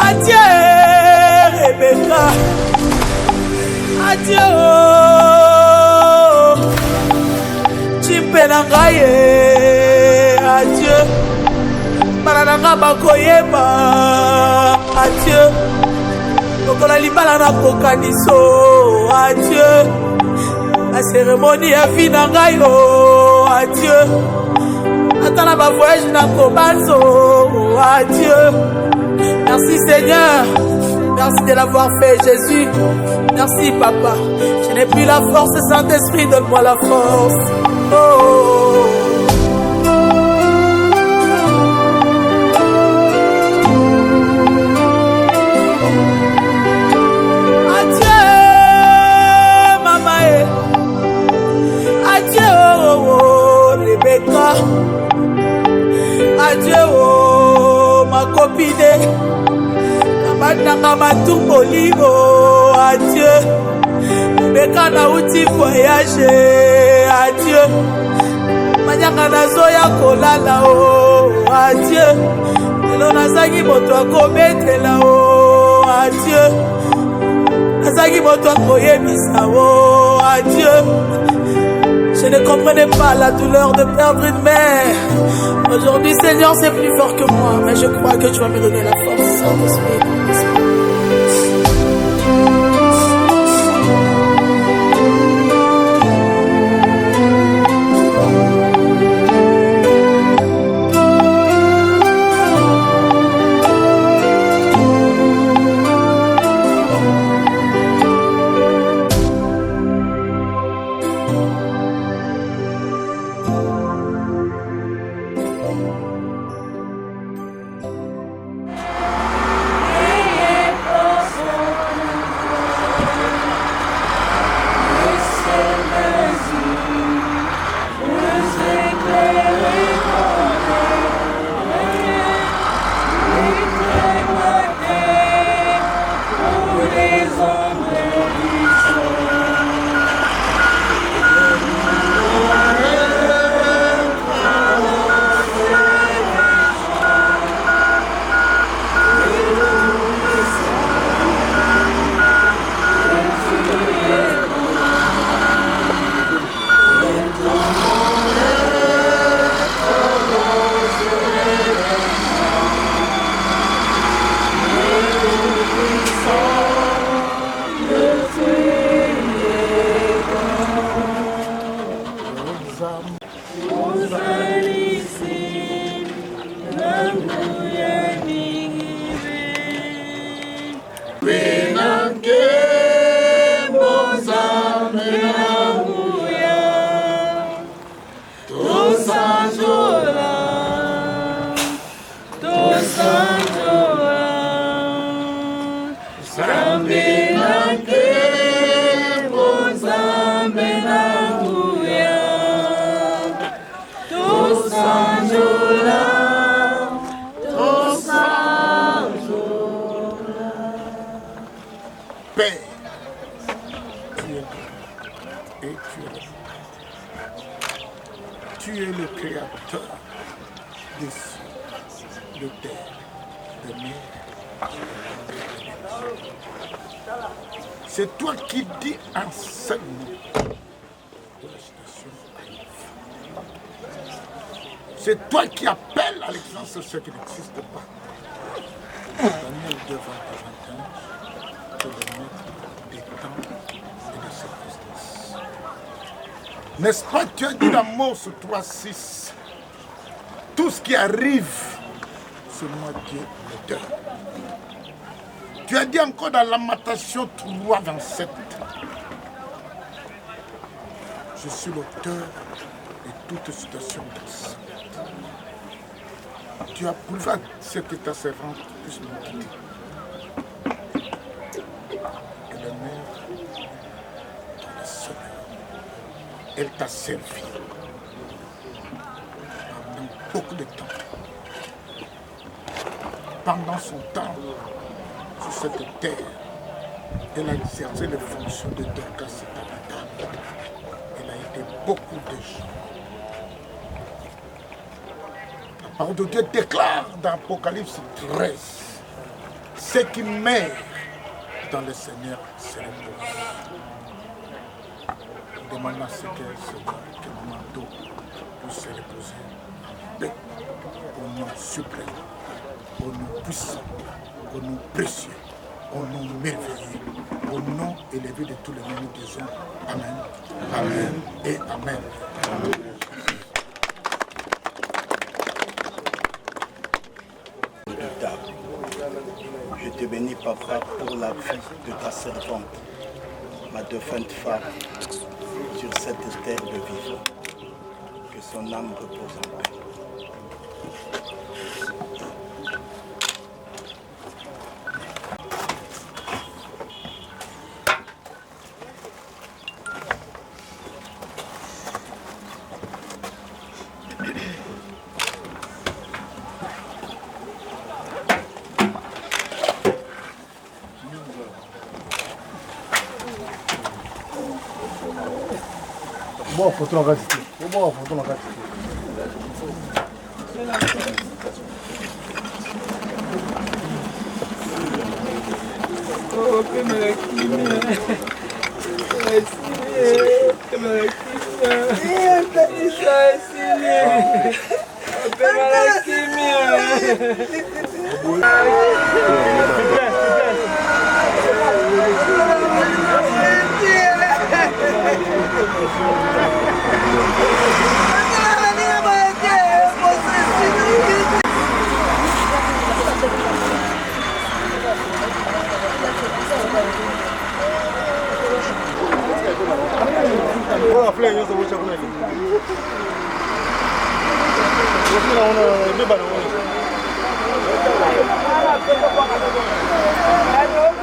Speaker 1: Adieu, Rebecca. Adieu, oh. Chimpenangaye. Adieu. Marananga bakoyeba. Adieu. Lokola libala na kokaniso. Adieu. La cérémonie est finie. Oh, adieu. Attends ma voyage na kobanzo. Adieu. Merci Seigneur. Merci de l'avoir fait Jésus. Merci Papa. Je n'ai plus la force, Saint-Esprit, donne-moi la force. Oh. Adieu oh ma copine Kabatanga matumbo libo adieu Rebecca nauti voyage. Adieu. Manyanga nazoya kolala o. Adieu. Lelo nazaki moto akobetela o. Adieu. Nazaki moto akoyebisa o. Adieu. Je ne comprenais pas la douleur de perdre une mère. Aujourd'hui, Seigneur, c'est plus fort que moi. Mais je crois que tu vas me donner la force, Saint-Esprit.
Speaker 2: Père, tu es et tu es le créateur des cieux, de terre, de mer. C'est toi qui dis un seul mot de la situation. C'est toi qui appelles à l'existence ce qui n'existe pas. Daniel devant davantage que le maître des temps et des circonstances. N'est-ce pas, tu as dit dans Amos 3:6, tout ce qui arrive, c'est moi Dieu l'auteur. Tu as dit encore dans Lamentation 3:27, je suis l'auteur de toute situation d'excellence. Tu as prouvé à ce que ta servante puisse me quitter. Et la mère, ton Seigneur, elle t'a servi pendant beaucoup de temps. Pendant son temps sur cette terre, elle a exercé les fonctions de Dorcas et Tabitha. Elle a aidé beaucoup de gens. La parole de Dieu déclare dans Apocalypse 13, ceux qui meurent dans le Seigneur se reposent. Demande à ce que maman d'eau puisse se reposer en paix, au nom suprême, au nom puissant, au nom précieux, au nom merveilleux, au nom élevé de tous les noms, nous disons Amen, Amen et Amen. Amen.
Speaker 12: Je te bénis, Papa, pour la vie de ta servante, ma défunte femme, sur cette terre de vivant. Que son âme repose en paix.
Speaker 13: Bon, photo en quantité. Bon, photo en quantité.
Speaker 7: Oh, que me la
Speaker 13: Hello.